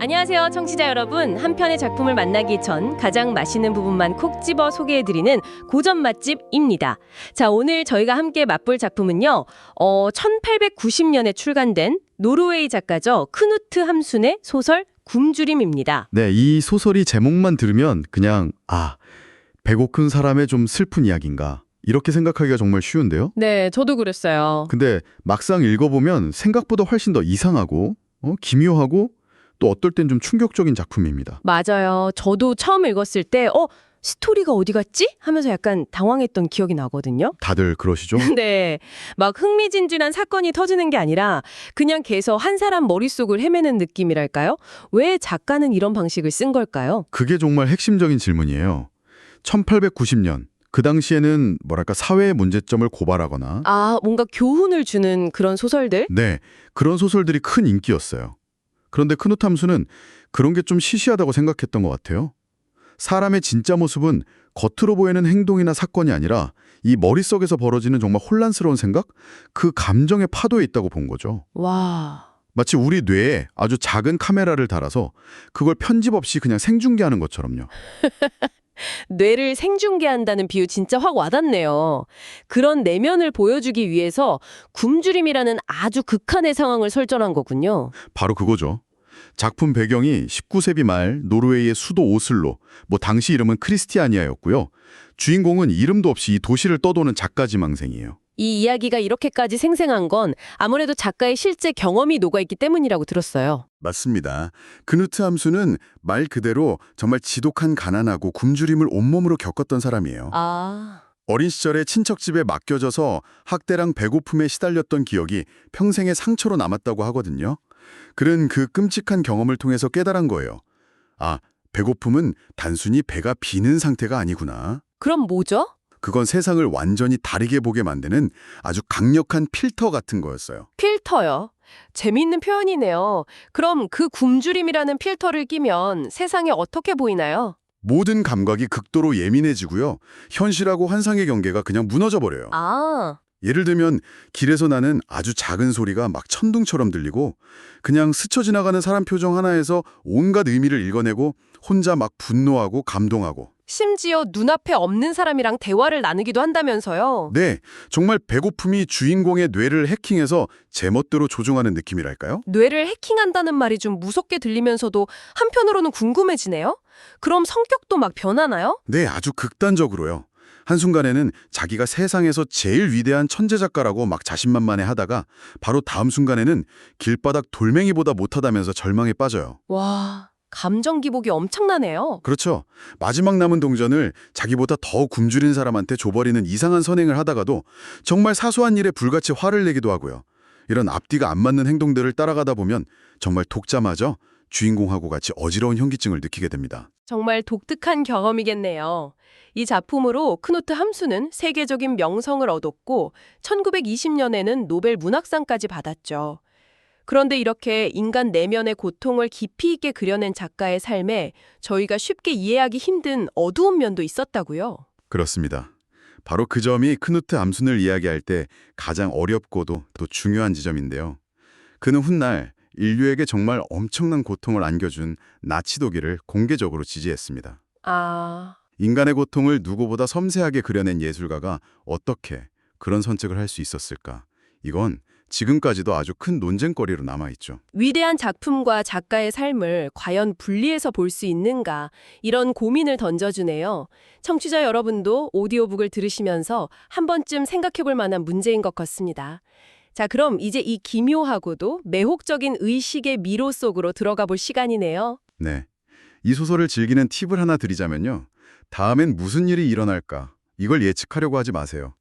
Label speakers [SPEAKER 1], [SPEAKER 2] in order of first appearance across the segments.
[SPEAKER 1] 안녕하세요, 청취자 여러분. 한 편의 작품을 만나기 전 가장 맛있는 부분만 콕 집어 소개해드리는 고전 맛집입니다. 자, 오늘 저희가 함께 맛볼 작품은요. 1890년에 출간된 노르웨이 작가죠. 크누트 함순의 소설 굶주림입니다.
[SPEAKER 2] 네, 이 소설이 제목만 들으면 그냥 배고픈 사람의 좀 슬픈 이야기인가 이렇게 생각하기가 정말 쉬운데요.
[SPEAKER 1] 네, 저도 그랬어요.
[SPEAKER 2] 근데 막상 읽어보면 생각보다 훨씬 더 이상하고 기묘하고 또 어떨 땐 좀 충격적인 작품입니다.
[SPEAKER 1] 맞아요. 저도 처음 읽었을 때 스토리가 어디 갔지? 하면서 약간 당황했던 기억이 나거든요.
[SPEAKER 2] 다들 그러시죠?
[SPEAKER 1] 네, 막 흥미진진한 사건이 터지는 게 아니라 그냥 계속 한 사람 머릿속을 헤매는 느낌이랄까요? 왜 작가는 이런 방식을 쓴 걸까요?
[SPEAKER 2] 그게 정말 핵심적인 질문이에요. 1890년, 그 당시에는 뭐랄까 사회의 문제점을 고발하거나
[SPEAKER 1] 뭔가 교훈을 주는 그런 소설들?
[SPEAKER 2] 네, 그런 소설들이 큰 인기였어요. 그런데 크누트 함수는 그런 게 좀 시시하다고 생각했던 것 같아요. 사람의 진짜 모습은 겉으로 보이는 행동이나 사건이 아니라 이 머릿속에서 벌어지는 정말 혼란스러운 생각? 그 감정의 파도에 있다고 본 거죠.
[SPEAKER 1] 와,
[SPEAKER 2] 마치 우리 뇌에 아주 작은 카메라를 달아서 그걸 편집 없이 그냥 생중계하는 것처럼요.
[SPEAKER 1] 뇌를 생중계한다는 비유 진짜 확 와닿네요. 그런 내면을 보여주기 위해서 굶주림이라는 아주 극한의 상황을 설정한 거군요.
[SPEAKER 2] 바로 그거죠. 작품 배경이 19세기 말 노르웨이의 수도 오슬로, 당시 이름은 크리스티아니아였고요. 주인공은 이름도 없이 이 도시를 떠도는 작가 지망생이에요.
[SPEAKER 1] 이 이야기가 이렇게까지 생생한 건 아무래도 작가의 실제 경험이 녹아있기 때문이라고 들었어요.
[SPEAKER 2] 맞습니다. 크누트 함수는 말 그대로 정말 지독한 가난하고 굶주림을 온몸으로 겪었던 사람이에요. 어린 시절에 친척 집에 맡겨져서 학대랑 배고픔에 시달렸던 기억이 평생의 상처로 남았다고 하거든요. 그는 그 끔찍한 경험을 통해서 깨달은 거예요. 배고픔은 단순히 배가 비는 상태가 아니구나.
[SPEAKER 1] 그럼 뭐죠?
[SPEAKER 2] 그건 세상을 완전히 다르게 보게 만드는 아주 강력한 필터 같은 거였어요.
[SPEAKER 1] 필터요. 재미있는 표현이네요. 그럼 그 굶주림이라는 필터를 끼면 세상이 어떻게 보이나요?
[SPEAKER 2] 모든 감각이 극도로 예민해지고요. 현실하고 환상의 경계가 그냥 무너져 버려요. 예를 들면 길에서 나는 아주 작은 소리가 막 천둥처럼 들리고 그냥 스쳐 지나가는 사람 표정 하나에서 온갖 의미를 읽어내고 혼자 막 분노하고 감동하고
[SPEAKER 1] 심지어 눈앞에 없는 사람이랑 대화를 나누기도 한다면서요?
[SPEAKER 2] 네, 정말 배고픔이 주인공의 뇌를 해킹해서 제멋대로 조종하는 느낌이랄까요?
[SPEAKER 1] 뇌를 해킹한다는 말이 좀 무섭게 들리면서도 한편으로는 궁금해지네요? 그럼 성격도 막 변하나요?
[SPEAKER 2] 네, 아주 극단적으로요. 한순간에는 자기가 세상에서 제일 위대한 천재 작가라고 막 자신만만해 하다가 바로 다음 순간에는 길바닥 돌멩이보다 못하다면서 절망에 빠져요.
[SPEAKER 1] 와, 감정 기복이 엄청나네요.
[SPEAKER 2] 그렇죠. 마지막 남은 동전을 자기보다 더 굶주린 사람한테 줘버리는 이상한 선행을 하다가도 정말 사소한 일에 불같이 화를 내기도 하고요. 이런 앞뒤가 안 맞는 행동들을 따라가다 보면 정말 독자마저 주인공하고 같이 어지러운 현기증을 느끼게 됩니다.
[SPEAKER 1] 정말 독특한 경험이겠네요. 이 작품으로 크누트 함수는 세계적인 명성을 얻었고 1920년에는 노벨 문학상까지 받았죠. 그런데 이렇게 인간 내면의 고통을 깊이 있게 그려낸 작가의 삶에 저희가 쉽게 이해하기 힘든 어두운 면도 있었다고요.
[SPEAKER 2] 그렇습니다. 바로 그 점이 크누트 암순을 이야기할 때 가장 어렵고도 또 중요한 지점인데요. 그는 훗날 인류에게 정말 엄청난 고통을 안겨준 나치 독일을 공개적으로 지지했습니다. 인간의 고통을 누구보다 섬세하게 그려낸 예술가가 어떻게 그런 선택을 할 수 있었을까? 이건 지금까지도 아주 큰 논쟁거리로 남아있죠.
[SPEAKER 1] 위대한 작품과 작가의 삶을 과연 분리해서 볼 수 있는가, 이런 고민을 던져주네요. 청취자 여러분도 오디오북을 들으시면서 한 번쯤 생각해볼 만한 문제인 것 같습니다. 자, 그럼 이제 이 기묘하고도 매혹적인 의식의 미로 속으로 들어가 볼 시간이네요.
[SPEAKER 2] 네, 이 소설을 즐기는 팁을 하나 드리자면요. 다음엔 무슨 일이 일어날까? 이걸 예측하려고 하지 마세요.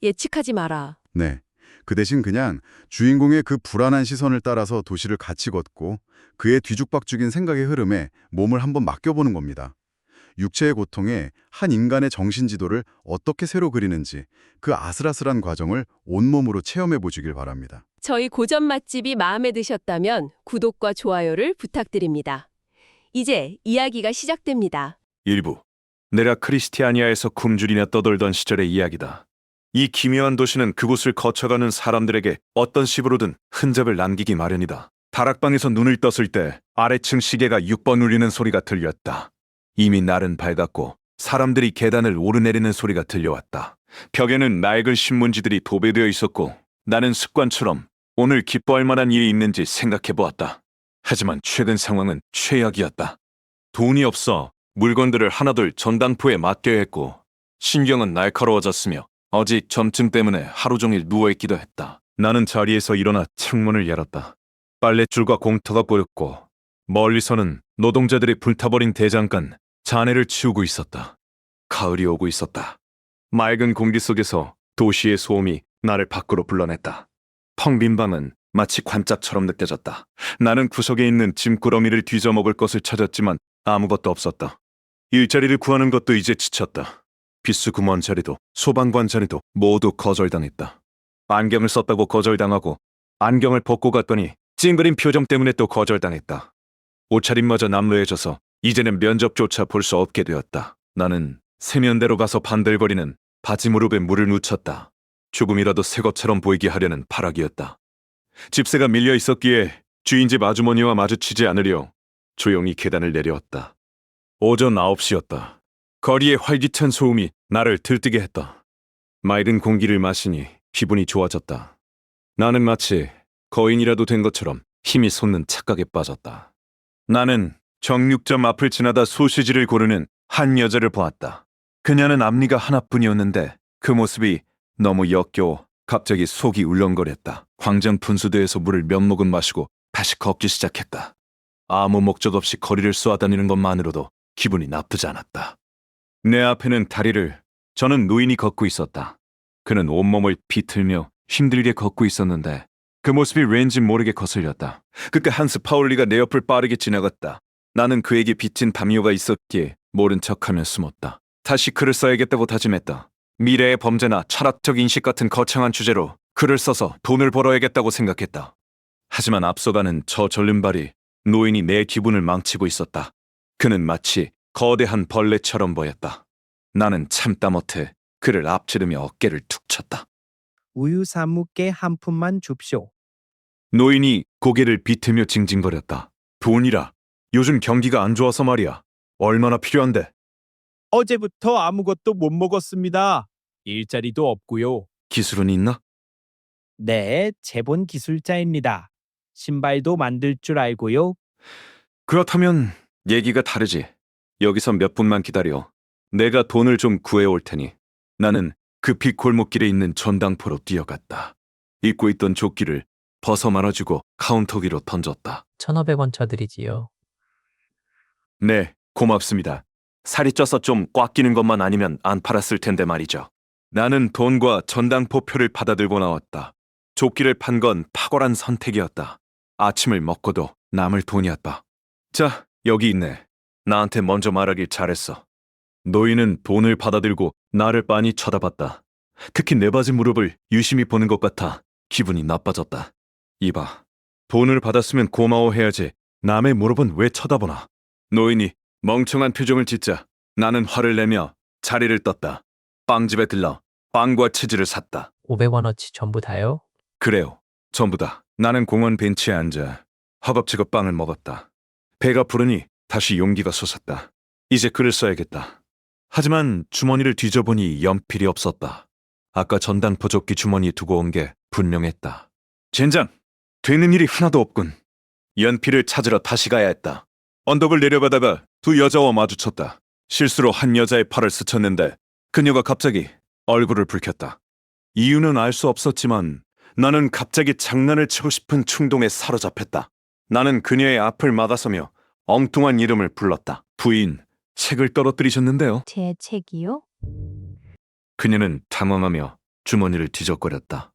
[SPEAKER 1] 예측하지 마라.
[SPEAKER 2] 네. 그 대신 그냥 주인공의 그 불안한 시선을 따라서 도시를 같이 걷고 그의 뒤죽박죽인 생각의 흐름에 몸을 한번 맡겨보는 겁니다. 육체의 고통에 한 인간의 정신지도를 어떻게 새로 그리는지 그 아슬아슬한 과정을 온몸으로 체험해 보시길 바랍니다.
[SPEAKER 1] 저희 고전 맛집이 마음에 드셨다면 구독과 좋아요를 부탁드립니다. 이제 이야기가 시작됩니다.
[SPEAKER 3] 일부. 내가 크리스티아니아에서 굶주리며 떠돌던 시절의 이야기다. 이 기묘한 도시는 그곳을 거쳐가는 사람들에게 어떤 식으로든 흔적을 남기기 마련이다. 다락방에서 눈을 떴을 때 아래층 시계가 6번 울리는 소리가 들렸다. 이미 날은 밝았고 사람들이 계단을 오르내리는 소리가 들려왔다. 벽에는 낡은 신문지들이 도배되어 있었고 나는 습관처럼 오늘 기뻐할 만한 일이 있는지 생각해 보았다. 하지만 최근 상황은 최악이었다. 돈이 없어 물건들을 하나둘 전당포에 맡겨야 했고 신경은 날카로워졌으며 어제 점증 때문에 하루 종일 누워있기도 했다. 나는 자리에서 일어나 창문을 열었다. 빨랫줄과 공터가 보였고 멀리서는 노동자들이 불타버린 대장간 잔해를 치우고 있었다. 가을이 오고 있었다. 맑은 공기 속에서 도시의 소음이 나를 밖으로 불러냈다. 텅 빈 방은 마치 관짝처럼 느껴졌다. 나는 구석에 있는 짐꾸러미를 뒤져먹을 것을 찾았지만 아무것도 없었다. 일자리를 구하는 것도 이제 지쳤다. 비스구먼 자리도 소방관 자리도 모두 거절당했다. 안경을 썼다고 거절당하고 안경을 벗고 갔더니 찡그린 표정 때문에 또 거절당했다. 옷차림마저 남루해져서 이제는 면접조차 볼 수 없게 되었다. 나는 세면대로 가서 반들거리는 바지 무릎에 물을 묻혔다. 조금이라도 새 것처럼 보이게 하려는 파락이었다. 집세가 밀려 있었기에 주인집 아주머니와 마주치지 않으려 조용히 계단을 내려왔다. 오전 9시였다. 거리의 활기찬 소음이 나를 들뜨게 했다. 맑은 공기를 마시니 기분이 좋아졌다. 나는 마치 거인이라도 된 것처럼 힘이 솟는 착각에 빠졌다. 나는 정육점 앞을 지나다 소시지를 고르는 한 여자를 보았다. 그녀는 앞니가 하나뿐이었는데 그 모습이 너무 역겨워 갑자기 속이 울렁거렸다. 광장 분수대에서 물을 몇 모금 마시고 다시 걷기 시작했다. 아무 목적 없이 거리를 쏘아다니는 것만으로도 기분이 나쁘지 않았다. 내 앞에는 다리를 저는 노인이 걷고 있었다. 그는 온몸을 비틀며 힘들게 걷고 있었는데 그 모습이 왠지 모르게 거슬렸다. 그때 한스 파울리가 내 옆을 빠르게 지나갔다. 나는 그에게 빚진 담요가 있었기에 모른 척하며 숨었다. 다시 글을 써야겠다고 다짐했다. 미래의 범죄나 철학적 인식 같은 거창한 주제로 글을 써서 돈을 벌어야겠다고 생각했다. 하지만 앞서가는 저 절름발이 노인이 내 기분을 망치고 있었다. 그는 마치 거대한 벌레처럼 보였다. 나는 참다 못해 그를 앞지르며 어깨를 툭 쳤다.
[SPEAKER 4] 우유 사무께 한 푼만 줍쇼.
[SPEAKER 3] 노인이 고개를 비틀며 징징거렸다. 돈이라. 요즘 경기가 안 좋아서 말이야. 얼마나 필요한데?
[SPEAKER 4] 어제부터 아무것도 못 먹었습니다. 일자리도 없고요.
[SPEAKER 3] 기술은 있나?
[SPEAKER 4] 네, 재본 기술자입니다. 신발도 만들 줄 알고요.
[SPEAKER 3] 그렇다면 얘기가 다르지. 여기서 몇 분만 기다려. 내가 돈을 좀 구해올 테니. 나는 급히 골목길에 있는 전당포로 뛰어갔다. 입고 있던 조끼를 벗어 말아주고 카운터 위로 던졌다.
[SPEAKER 5] 1,500원 쳐드리지요.
[SPEAKER 3] 네, 고맙습니다. 살이 쪄서 좀 꽉 끼는 것만 아니면 안 팔았을 텐데 말이죠. 나는 돈과 전당포표를 받아들고 나왔다. 조끼를 판 건 탁월한 선택이었다. 아침을 먹고도 남을 돈이었다. 자, 여기 있네. 나한테 먼저 말하길 잘했어. 노인은 돈을 받아들고 나를 빤히 쳐다봤다. 특히 내 바지 무릎을 유심히 보는 것 같아 기분이 나빠졌다. 이봐, 돈을 받았으면 고마워해야지. 남의 무릎은 왜 쳐다보나? 노인이 멍청한 표정을 짓자 나는 화를 내며 자리를 떴다. 빵집에 들러 빵과 치즈를 샀다.
[SPEAKER 5] 500원어치 전부 다요?
[SPEAKER 3] 그래요, 전부 다. 나는 공원 벤치에 앉아 허겁지겁 빵을 먹었다. 배가 부르니 다시 용기가 솟았다. 이제 글을 써야겠다. 하지만 주머니를 뒤져보니 연필이 없었다. 아까 전당포 조끼 주머니에 두고 온 게 분명했다. 젠장! 되는 일이 하나도 없군. 연필을 찾으러 다시 가야 했다. 언덕을 내려가다가 두 여자와 마주쳤다. 실수로 한 여자의 팔을 스쳤는데 그녀가 갑자기 얼굴을 붉혔다. 이유는 알 수 없었지만 나는 갑자기 장난을 치고 싶은 충동에 사로잡혔다. 나는 그녀의 앞을 막아서며 엉뚱한 이름을 불렀다. 부인, 책을 떨어뜨리셨는데요.
[SPEAKER 6] 제 책이요?
[SPEAKER 3] 그녀는 당황하며 주머니를 뒤적거렸다.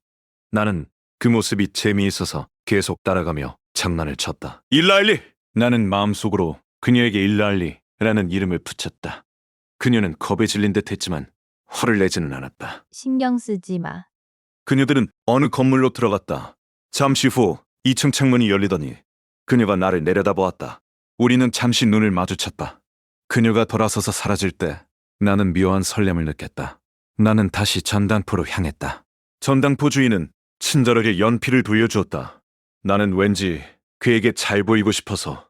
[SPEAKER 3] 나는 그 모습이 재미있어서 계속 따라가며 장난을 쳤다. 일라일리! 나는 마음속으로 그녀에게 일라일리라는 이름을 붙였다. 그녀는 겁에 질린 듯 했지만 화를 내지는 않았다.
[SPEAKER 6] 신경 쓰지 마.
[SPEAKER 3] 그녀들은 어느 건물로 들어갔다. 잠시 후 2층 창문이 열리더니 그녀가 나를 내려다보았다. 우리는 잠시 눈을 마주쳤다. 그녀가 돌아서서 사라질 때 나는 묘한 설렘을 느꼈다. 나는 다시 전당포로 향했다. 전당포 주인은 친절하게 연필을 돌려주었다. 나는 왠지 그에게 잘 보이고 싶어서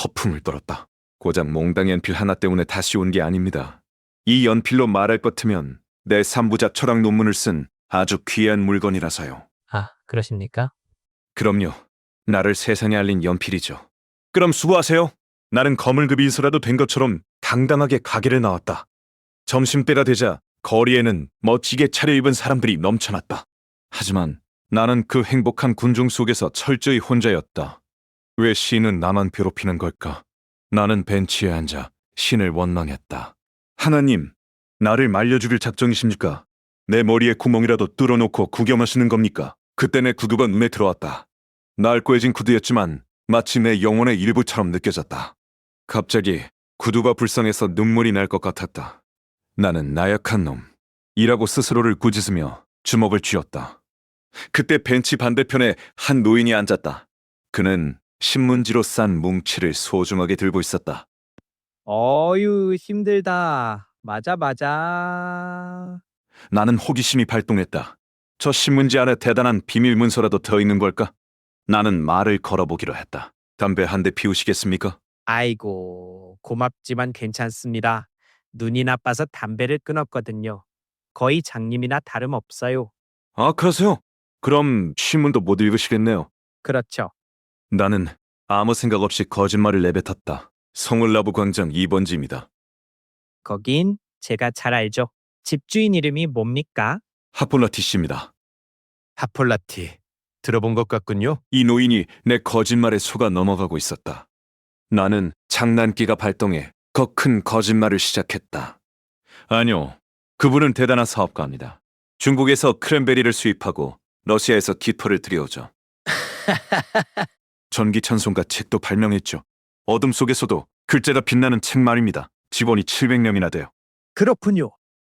[SPEAKER 3] 허풍을 떨었다. 고작 몽땅 연필 하나 때문에 다시 온 게 아닙니다. 이 연필로 말할 것 같으면 내 3부작 철학 논문을 쓴 아주 귀한 물건이라서요.
[SPEAKER 5] 아, 그러십니까?
[SPEAKER 3] 그럼요. 나를 세상에 알린 연필이죠. 그럼 수고하세요. 나는 거물급이서라도 된 것처럼 당당하게 가게를 나왔다. 점심때가 되자 거리에는 멋지게 차려입은 사람들이 넘쳐났다. 하지만 나는 그 행복한 군중 속에서 철저히 혼자였다. 왜 시인은 나만 괴롭히는 걸까? 나는 벤치에 앉아 신을 원망했다. 하나님, 나를 말려 죽일 작정이십니까? 내 머리에 구멍이라도 뚫어놓고 구경하시는 겁니까? 그때 내 구두가 눈에 들어왔다. 낡고해진 구두였지만 마치 내 영혼의 일부처럼 느껴졌다. 갑자기 구두가 불쌍해서 눈물이 날 것 같았다. 나는 나약한 놈, 이라고 스스로를 꾸짖으며 주먹을 쥐었다. 그때 벤치 반대편에 한 노인이 앉았다. 그는 신문지로 싼 뭉치를 소중하게 들고 있었다.
[SPEAKER 4] 어유, 힘들다. 맞아.
[SPEAKER 3] 나는 호기심이 발동했다. 저 신문지 안에 대단한 비밀 문서라도 더 있는 걸까? 나는 말을 걸어보기로 했다. 담배 한 대 피우시겠습니까?
[SPEAKER 4] 아이고, 고맙지만 괜찮습니다. 눈이 나빠서 담배를 끊었거든요. 거의 장님이나 다름없어요.
[SPEAKER 3] 아, 그러세요? 그럼 신문도 못 읽으시겠네요.
[SPEAKER 4] 그렇죠.
[SPEAKER 3] 나는 아무 생각 없이 거짓말을 내뱉었다. 성을나부 광장 2번지입니다.
[SPEAKER 4] 거긴 제가 잘 알죠. 집주인 이름이 뭡니까?
[SPEAKER 3] 하폴라티 씨입니다.
[SPEAKER 7] 하폴라티. 들어본 것 같군요.
[SPEAKER 3] 이 노인이 내 거짓말에 속아 넘어가고 있었다. 나는 장난기가 발동해 더 큰 거짓말을 시작했다. 아니요, 그분은 대단한 사업가입니다. 중국에서 크랜베리를 수입하고 러시아에서 깃털을 들여오죠. 전기찬송가 책도 발명했죠. 어둠 속에서도 글자가 빛나는 책 말입니다. 직원이 700명이나 돼요.
[SPEAKER 4] 그렇군요.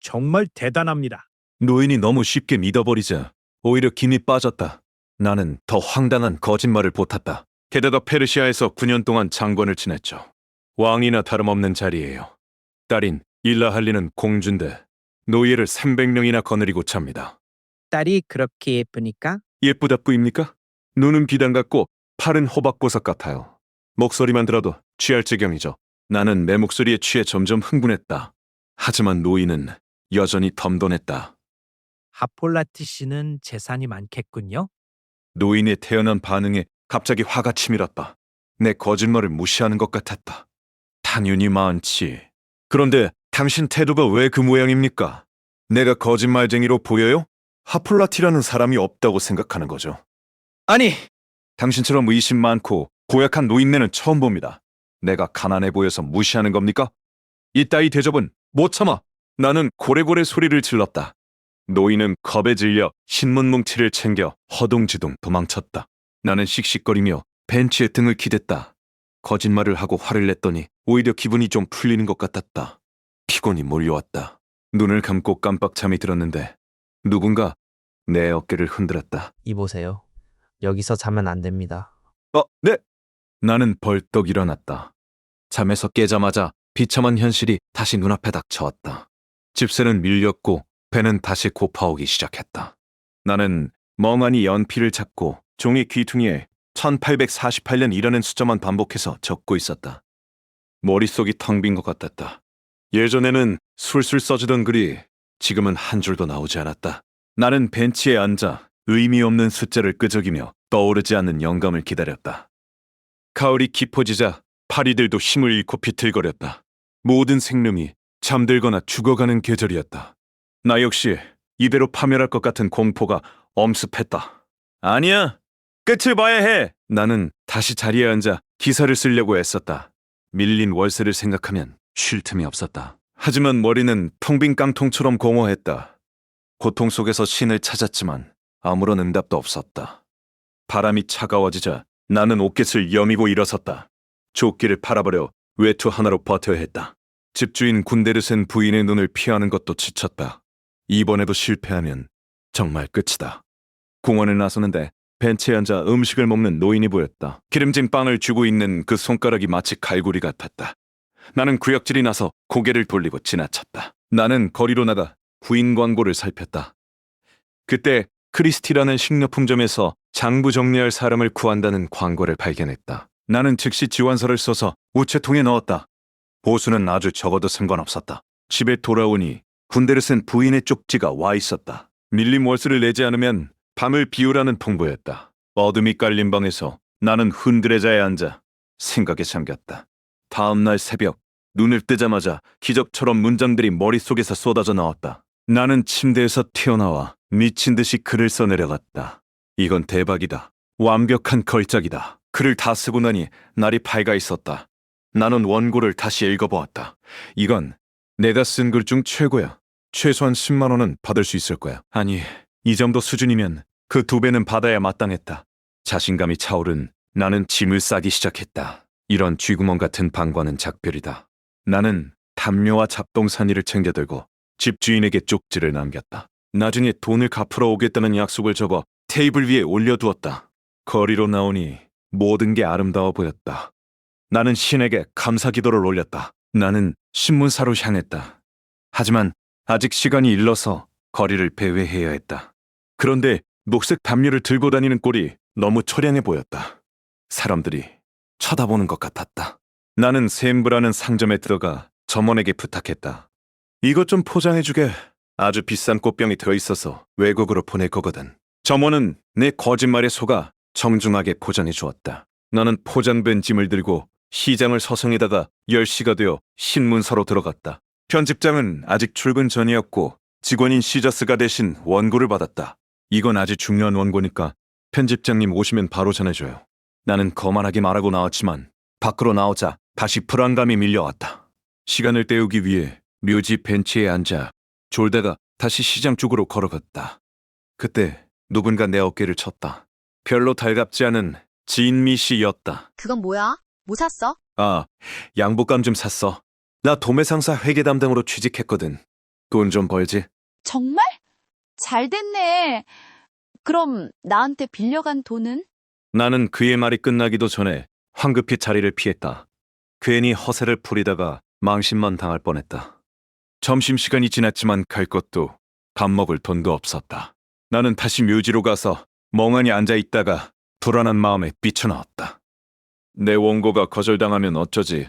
[SPEAKER 4] 정말 대단합니다.
[SPEAKER 3] 노인이 너무 쉽게 믿어버리자 오히려 김이 빠졌다. 나는 더 황당한 거짓말을 보탰다. 게다가 페르시아에서 9년 동안 장관을 지냈죠. 왕이나 다름없는 자리예요. 딸인 일라할리는 공주인데 노예를 300명이나 거느리고 찹니다.
[SPEAKER 4] 딸이 그렇게 예쁘니까?
[SPEAKER 3] 예쁘다 뿌입니까? 눈은 비단 같고 팔은 호박보석 같아요. 목소리만 들어도 취할 지경이죠. 나는 내 목소리에 취해 점점 흥분했다. 하지만 노인은 여전히 덤덤했다.
[SPEAKER 4] 하폴라티 씨는 재산이 많겠군요.
[SPEAKER 3] 노인의 태연한 반응에 갑자기 화가 치밀었다. 내 거짓말을 무시하는 것 같았다. 당연히 많지. 그런데 당신 태도가 왜 그 모양입니까? 내가 거짓말쟁이로 보여요? 하폴라티라는 사람이 없다고 생각하는 거죠. 아니, 당신처럼 의심 많고 고약한 노인네는 처음 봅니다. 내가 가난해 보여서 무시하는 겁니까? 이따위 대접은 못 참아. 나는 고래고래 소리를 질렀다. 노인은 겁에 질려 신문 뭉치를 챙겨 허둥지둥 도망쳤다. 나는 씩씩거리며 벤치에 등을 기댔다. 거짓말을 하고 화를 냈더니 오히려 기분이 좀 풀리는 것 같았다. 피곤이 몰려왔다. 눈을 감고 깜빡 잠이 들었는데 누군가 내 어깨를 흔들었다.
[SPEAKER 5] 이보세요. 여기서 자면 안 됩니다.
[SPEAKER 3] 네! 나는 벌떡 일어났다. 잠에서 깨자마자 비참한 현실이 다시 눈앞에 닥쳐왔다. 집세는 밀렸고 배는 다시 고파오기 시작했다. 나는 멍하니 연필을 잡고 종이 귀퉁이에 1848년 이라는 숫자만 반복해서 적고 있었다. 머릿속이 텅 빈 것 같았다. 예전에는 술술 써주던 글이 지금은 한 줄도 나오지 않았다. 나는 벤치에 앉아 의미 없는 숫자를 끄적이며 떠오르지 않는 영감을 기다렸다. 가을이 깊어지자 파리들도 힘을 잃고 비틀거렸다. 모든 생명이 잠들거나 죽어가는 계절이었다. 나 역시 이대로 파멸할 것 같은 공포가 엄습했다. 아니야, 끝을 봐야 해. 나는 다시 자리에 앉아 기사를 쓰려고 애썼다. 밀린 월세를 생각하면 쉴 틈이 없었다. 하지만 머리는 텅 빈 깡통처럼 공허했다. 고통 속에서 신을 찾았지만 아무런 응답도 없었다. 바람이 차가워지자 나는 옷깃을 여미고 일어섰다. 조끼를 팔아버려 외투 하나로 버텨야 했다. 집주인 군데르센 부인의 눈을 피하는 것도 지쳤다. 이번에도 실패하면 정말 끝이다. 공원에 나서는데 벤치에 앉아 음식을 먹는 노인이 보였다. 기름진 빵을 쥐고 있는 그 손가락이 마치 갈고리 같았다. 나는 구역질이 나서 고개를 돌리고 지나쳤다. 나는 거리로 나가 구인 광고를 살폈다. 그때 크리스티라는 식료품점에서 장부 정리할 사람을 구한다는 광고를 발견했다. 나는 즉시 지원서를 써서 우체통에 넣었다. 보수는 아주 적어도 상관없었다. 집에 돌아오니 군대를 쓴 부인의 쪽지가 와 있었다. 밀린 월수를 내지 않으면 밤을 비우라는 통보였다. 어둠이 깔린 방에서 나는 흔들의자에 앉아 생각에 잠겼다. 다음 날 새벽 눈을 뜨자마자 기적처럼 문장들이 머릿속에서 쏟아져 나왔다. 나는 침대에서 튀어나와 미친 듯이 글을 써내려갔다. 이건 대박이다. 완벽한 걸작이다. 글을 다 쓰고 나니 날이 밝아 있었다. 나는 원고를 다시 읽어보았다. 이건 내가 쓴 글 중 최고야. 최소한 10만 원은 받을 수 있을 거야. 아니, 이 정도 수준이면 그 2배는 받아야 마땅했다. 자신감이 차오른 나는 짐을 싸기 시작했다. 이런 쥐구멍 같은 방과는 작별이다. 나는 담요와 잡동사니를 챙겨들고 집주인에게 쪽지를 남겼다. 나중에 돈을 갚으러 오겠다는 약속을 적어 테이블 위에 올려두었다. 거리로 나오니 모든 게 아름다워 보였다. 나는 신에게 감사 기도를 올렸다. 나는 신문사로 향했다. 하지만 아직 시간이 일러서 거리를 배회해야 했다. 그런데 녹색 담요를 들고 다니는 꼴이 너무 처량해 보였다. 사람들이 쳐다보는 것 같았다. 나는 샘브라는 상점에 들어가 점원에게 부탁했다. 이것 좀 포장해주게. 아주 비싼 꽃병이 들어있어서 외국으로 보낼 거거든. 점원은 내 거짓말에 속아 정중하게 포장해 주었다. 나는 포장된 짐을 들고 시장을 서성이다가 10시가 되어 신문사로 들어갔다. 편집장은 아직 출근 전이었고 직원인 시저스가 대신 원고를 받았다. 이건 아주 중요한 원고니까 편집장님 오시면 바로 전해줘요. 나는 거만하게 말하고 나왔지만 밖으로 나오자 다시 불안감이 밀려왔다. 시간을 때우기 위해 묘지 벤치에 앉아 졸다가 다시 시장 쪽으로 걸어갔다. 그때 누군가 내 어깨를 쳤다. 별로 달갑지 않은 진미 씨였다.
[SPEAKER 8] 그건 뭐야? 뭐 샀어?
[SPEAKER 3] 아, 양복감 좀 샀어. 나 도매상사 회계 담당으로 취직했거든. 돈 좀 벌지?
[SPEAKER 8] 정말? 잘 됐네. 그럼 나한테 빌려간 돈은?
[SPEAKER 3] 나는 그의 말이 끝나기도 전에 황급히 자리를 피했다. 괜히 허세를 부리다가 망신만 당할 뻔했다. 점심시간이 지났지만 갈 것도 밥 먹을 돈도 없었다. 나는 다시 묘지로 가서 멍하니 앉아있다가 불안한 마음에 뛰쳐나왔다. 내 원고가 거절당하면 어쩌지.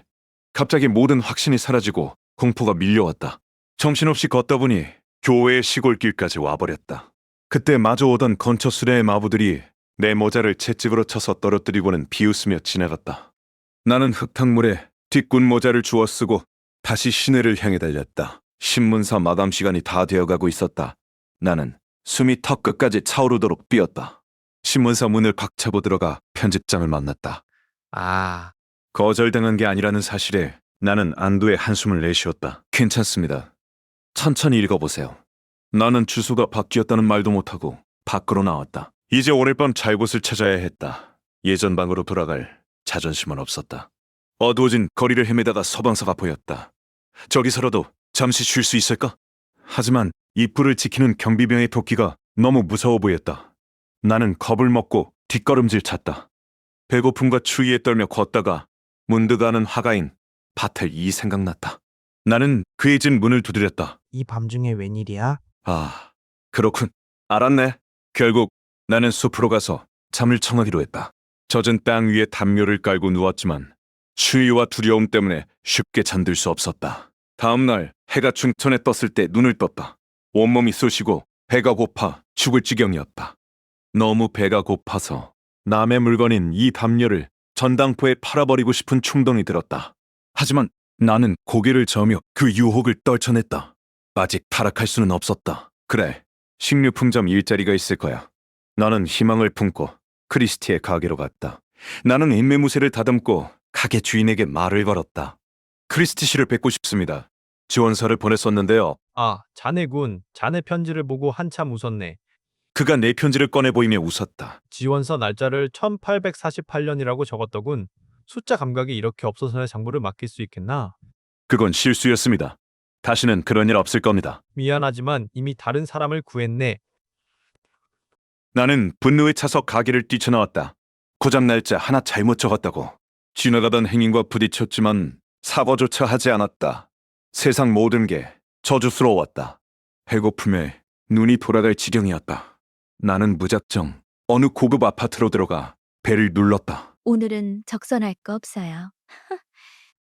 [SPEAKER 3] 갑자기 모든 확신이 사라지고 공포가 밀려왔다. 정신없이 걷다 보니 교회의 시골길까지 와버렸다. 그때 마주오던 건처 수레의 마부들이 내 모자를 채찍으로 쳐서 떨어뜨리고는 비웃으며 지나갔다. 나는 흙탕물에 뒷군 모자를 주워 쓰고 다시 시내를 향해 달렸다. 신문사 마감 시간이 다 되어가고 있었다. 나는 숨이 턱 끝까지 차오르도록 뛰었다. 신문사 문을 꽉 차고 들어가 편집장을 만났다.
[SPEAKER 5] 아,
[SPEAKER 3] 거절당한 게 아니라는 사실에 나는 안도의 한숨을 내쉬었다. 괜찮습니다. 천천히 읽어보세요. 나는 주소가 바뀌었다는 말도 못하고 밖으로 나왔다. 이제 오늘 밤 잘 곳을 찾아야 했다. 예전 방으로 돌아갈 자존심은 없었다. 어두워진 거리를 헤매다가 서방사가 보였다. 저기서라도 잠시 쉴 수 있을까? 하지만 입구를 지키는 경비병의 도끼가 너무 무서워 보였다. 나는 겁을 먹고 뒷걸음질 쳤다. 배고픔과 추위에 떨며 걷다가 문득 아는 화가인 바텔이 생각났다. 나는 그의 집 문을 두드렸다.
[SPEAKER 5] 이 밤중에 웬일이야?
[SPEAKER 3] 아, 그렇군. 알았네. 결국 나는 숲으로 가서 잠을 청하기로 했다. 젖은 땅 위에 담요를 깔고 누웠지만 추위와 두려움 때문에 쉽게 잠들 수 없었다. 다음 날 해가 중천에 떴을 때 눈을 떴다. 온몸이 쑤시고 배가 고파 죽을 지경이었다. 너무 배가 고파서 남의 물건인 이 담요를 전당포에 팔아버리고 싶은 충동이 들었다. 하지만 나는 고개를 저으며 그 유혹을 떨쳐냈다. 아직 타락할 수는 없었다. 그래, 식료품점 일자리가 있을 거야. 나는 희망을 품고 크리스티의 가게로 갔다. 나는 인매무새를 다듬고 가게 주인에게 말을 걸었다. 크리스티 씨를 뵙고 싶습니다. 지원서를 보냈었는데요.
[SPEAKER 4] 아, 자네군. 자네 편지를 보고 한참 웃었네.
[SPEAKER 3] 그가 내 편지를 꺼내 보이며 웃었다.
[SPEAKER 4] 지원서 날짜를 1848년이라고 적었더군. 숫자 감각이 이렇게 없어서야 장부를 맡길 수 있겠나?
[SPEAKER 3] 그건 실수였습니다. 다시는 그런 일 없을 겁니다.
[SPEAKER 4] 미안하지만 이미 다른 사람을 구했네.
[SPEAKER 3] 나는 분노에 차서 가게를 뛰쳐나왔다. 고장 날짜 하나 잘못 적었다고. 지나가던 행인과 부딪혔지만 사과조차 하지 않았다. 세상 모든 게 저주스러웠다. 배고픔에 눈이 돌아갈 지경이었다. 나는 무작정 어느 고급 아파트로 들어가 벨을 눌렀다.
[SPEAKER 6] 오늘은 적선할 거 없어요.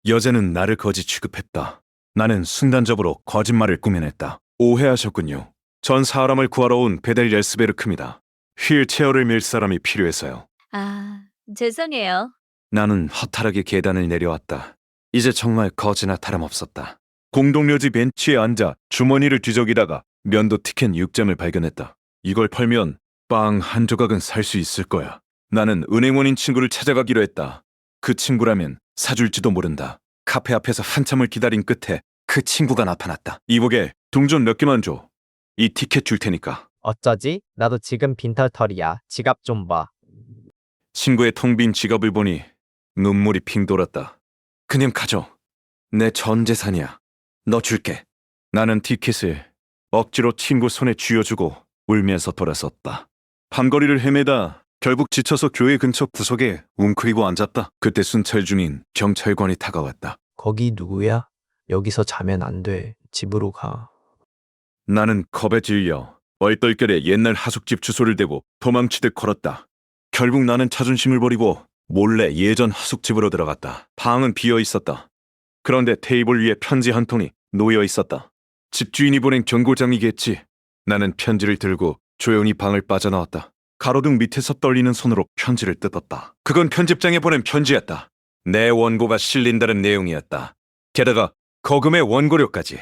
[SPEAKER 3] 여자는 나를 거지 취급했다. 나는 순간적으로 거짓말을 꾸며냈다. 오해하셨군요. 전 사람을 구하러 온 베델 옐스베르크입니다. 휠체어를 밀 사람이 필요해서요.
[SPEAKER 6] 아, 죄송해요.
[SPEAKER 3] 나는 허탈하게 계단을 내려왔다. 이제 정말 거지나 다름없었다. 공동묘지 벤치에 앉아 주머니를 뒤적이다가 면도 티켓 6점을 발견했다. 이걸 팔면 빵 한 조각은 살 수 있을 거야. 나는 은행원인 친구를 찾아가기로 했다. 그 친구라면 사줄지도 모른다. 카페 앞에서 한참을 기다린 끝에 그 친구가 나타났다. 이복에 동전 몇 개만 줘. 이 티켓 줄 테니까.
[SPEAKER 4] 어쩌지? 나도 지금 빈털터리야. 지갑 좀 봐.
[SPEAKER 3] 친구의 텅 빈 지갑을 보니 눈물이 핑 돌았다. 그냥 가져. 내 전 재산이야. 너 줄게. 나는 티켓을 억지로 친구 손에 쥐어주고 울면서 돌아섰다. 밤거리를 헤매다 결국 지쳐서 교회 근처 구석에 웅크리고 앉았다. 그때 순찰 중인 경찰관이 다가왔다.
[SPEAKER 5] 거기 누구야? 여기서 자면 안 돼. 집으로 가.
[SPEAKER 3] 나는 겁에 질려 얼떨결에 옛날 하숙집 주소를 대고 도망치듯 걸었다. 결국 나는 자존심을 버리고 몰래 예전 하숙집으로 들어갔다. 방은 비어 있었다. 그런데 테이블 위에 편지 한 통이 놓여 있었다. 집주인이 보낸 경고장이겠지. 나는 편지를 들고 조용히 방을 빠져나왔다. 가로등 밑에서 떨리는 손으로 편지를 뜯었다. 그건 편집장에 보낸 편지였다. 내 원고가 실린다는 내용이었다. 게다가 거금의 원고료까지.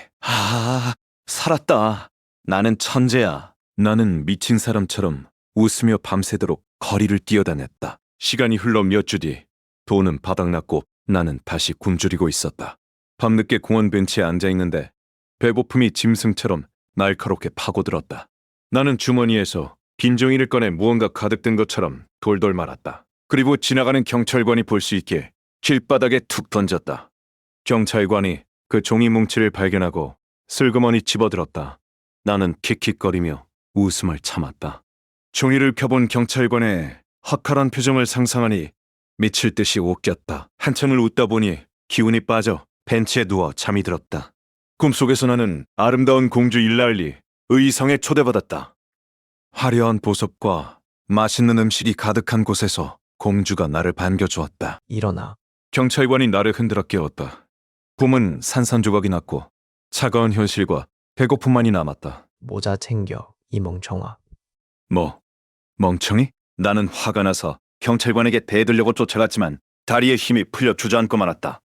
[SPEAKER 3] 살았다. 나는 천재야. 나는 미친 사람처럼 웃으며 밤새도록 거리를 뛰어다녔다. 시간이 흘러 몇 주 뒤 돈은 바닥났고 나는 다시 굶주리고 있었다. 밤늦게 공원 벤치에 앉아있는데 배고픔이 짐승처럼 날카롭게 파고들었다. 나는 주머니에서 빈 종이를 꺼내 무언가 가득 든 것처럼 돌돌 말았다. 그리고 지나가는 경찰관이 볼 수 있게 길바닥에 툭 던졌다. 경찰관이 그 종이 뭉치를 발견하고 슬그머니 집어들었다. 나는 킥킥거리며 웃음을 참았다. 종이를 펴본 경찰관의 헛칼한 표정을 상상하니 미칠 듯이 웃겼다. 한참을 웃다 보니 기운이 빠져 벤치에 누워 잠이 들었다. 꿈속에서 나는 아름다운 공주 일랄리 의성에 초대받았다. 화려한 보석과 맛있는 음식이 가득한 곳에서 공주가 나를 반겨주었다.
[SPEAKER 5] 일어나.
[SPEAKER 3] 경찰관이 나를 흔들어 깨웠다. 꿈은 산산조각이 났고 차가운 현실과 배고픔만이 남았다.
[SPEAKER 5] 모자 챙겨. 이 멍청아.
[SPEAKER 3] 뭐, 멍청이? 나는 화가 나서 경찰관에게 대들려고 쫓아갔지만 다리에 힘이 풀려 주저앉고 말았다.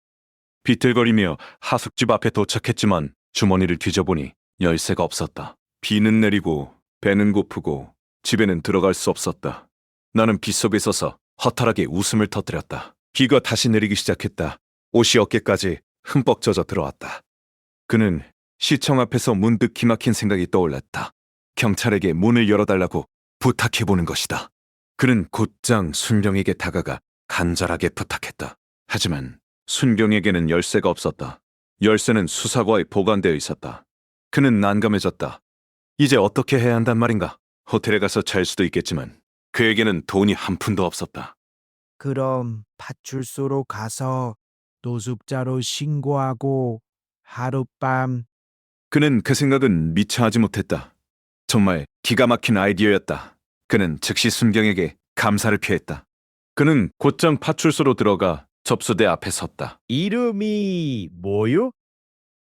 [SPEAKER 3] 비틀거리며 하숙집 앞에 도착했지만 주머니를 뒤져보니 열쇠가 없었다. 비는 내리고 배는 고프고 집에는 들어갈 수 없었다. 나는 빗속에 서서 허탈하게 웃음을 터뜨렸다. 비가 다시 내리기 시작했다. 옷이 어깨까지 흠뻑 젖어 들어왔다. 그는 시청 앞에서 문득 기막힌 생각이 떠올랐다. 경찰에게 문을 열어달라고 부탁해보는 것이다. 그는 곧장 순경에게 다가가 간절하게 부탁했다. 하지만 순경에게는 열쇠가 없었다. 열쇠는 수사과에 보관되어 있었다. 그는 난감해졌다. 이제 어떻게 해야 한단 말인가? 호텔에 가서 잘 수도 있겠지만 그에게는 돈이 한 푼도 없었다.
[SPEAKER 9] 그럼 파출소로 가서 노숙자로 신고하고 하룻밤.
[SPEAKER 3] 그는 그 생각은 미처 하지 못했다. 정말 기가 막힌 아이디어였다. 그는 즉시 순경에게 감사를 표했다. 그는 곧장 파출소로 들어가 접수대 앞에 섰다.
[SPEAKER 9] 이름이 뭐요?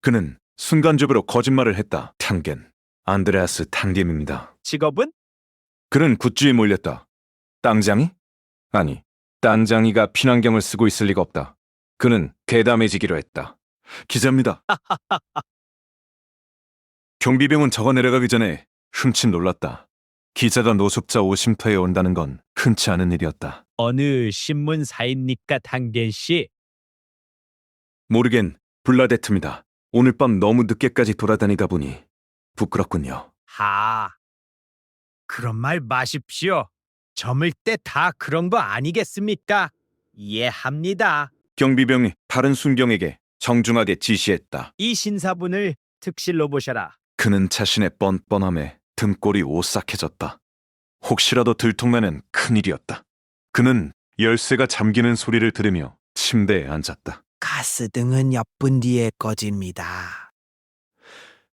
[SPEAKER 3] 그는 순간적으로 거짓말을 했다. 탕겐, 안드레아스 탕겜입니다.
[SPEAKER 9] 직업은?
[SPEAKER 3] 그는 굿즈에 몰렸다. 땅장이? 아니, 딴장이가 피난경을 쓰고 있을 리가 없다. 그는 괴담해지기로 했다. 기자입니다. 경비병은 적어 내려가기 전에 흠칫 놀랐다. 기자가 노숙자 오쉼터에 온다는 건 흔치 않은 일이었다.
[SPEAKER 9] 어느 신문사입니까, 당겐 씨?
[SPEAKER 3] 모르겐 블라데트입니다. 오늘 밤 너무 늦게까지 돌아다니다 보니 부끄럽군요.
[SPEAKER 9] 그런 말 마십시오. 저물 때 다 그런 거 아니겠습니까? 이해합니다.
[SPEAKER 3] 경비병이 다른 순경에게 정중하게 지시했다.
[SPEAKER 9] 이 신사분을 특실로 보셔라.
[SPEAKER 3] 그는 자신의 뻔뻔함에 등골이 오싹해졌다. 혹시라도 들통나는 큰일이었다. 그는 열쇠가 잠기는 소리를 들으며 침대에 앉았다.
[SPEAKER 9] 가스등은 몇 분 뒤에 꺼집니다.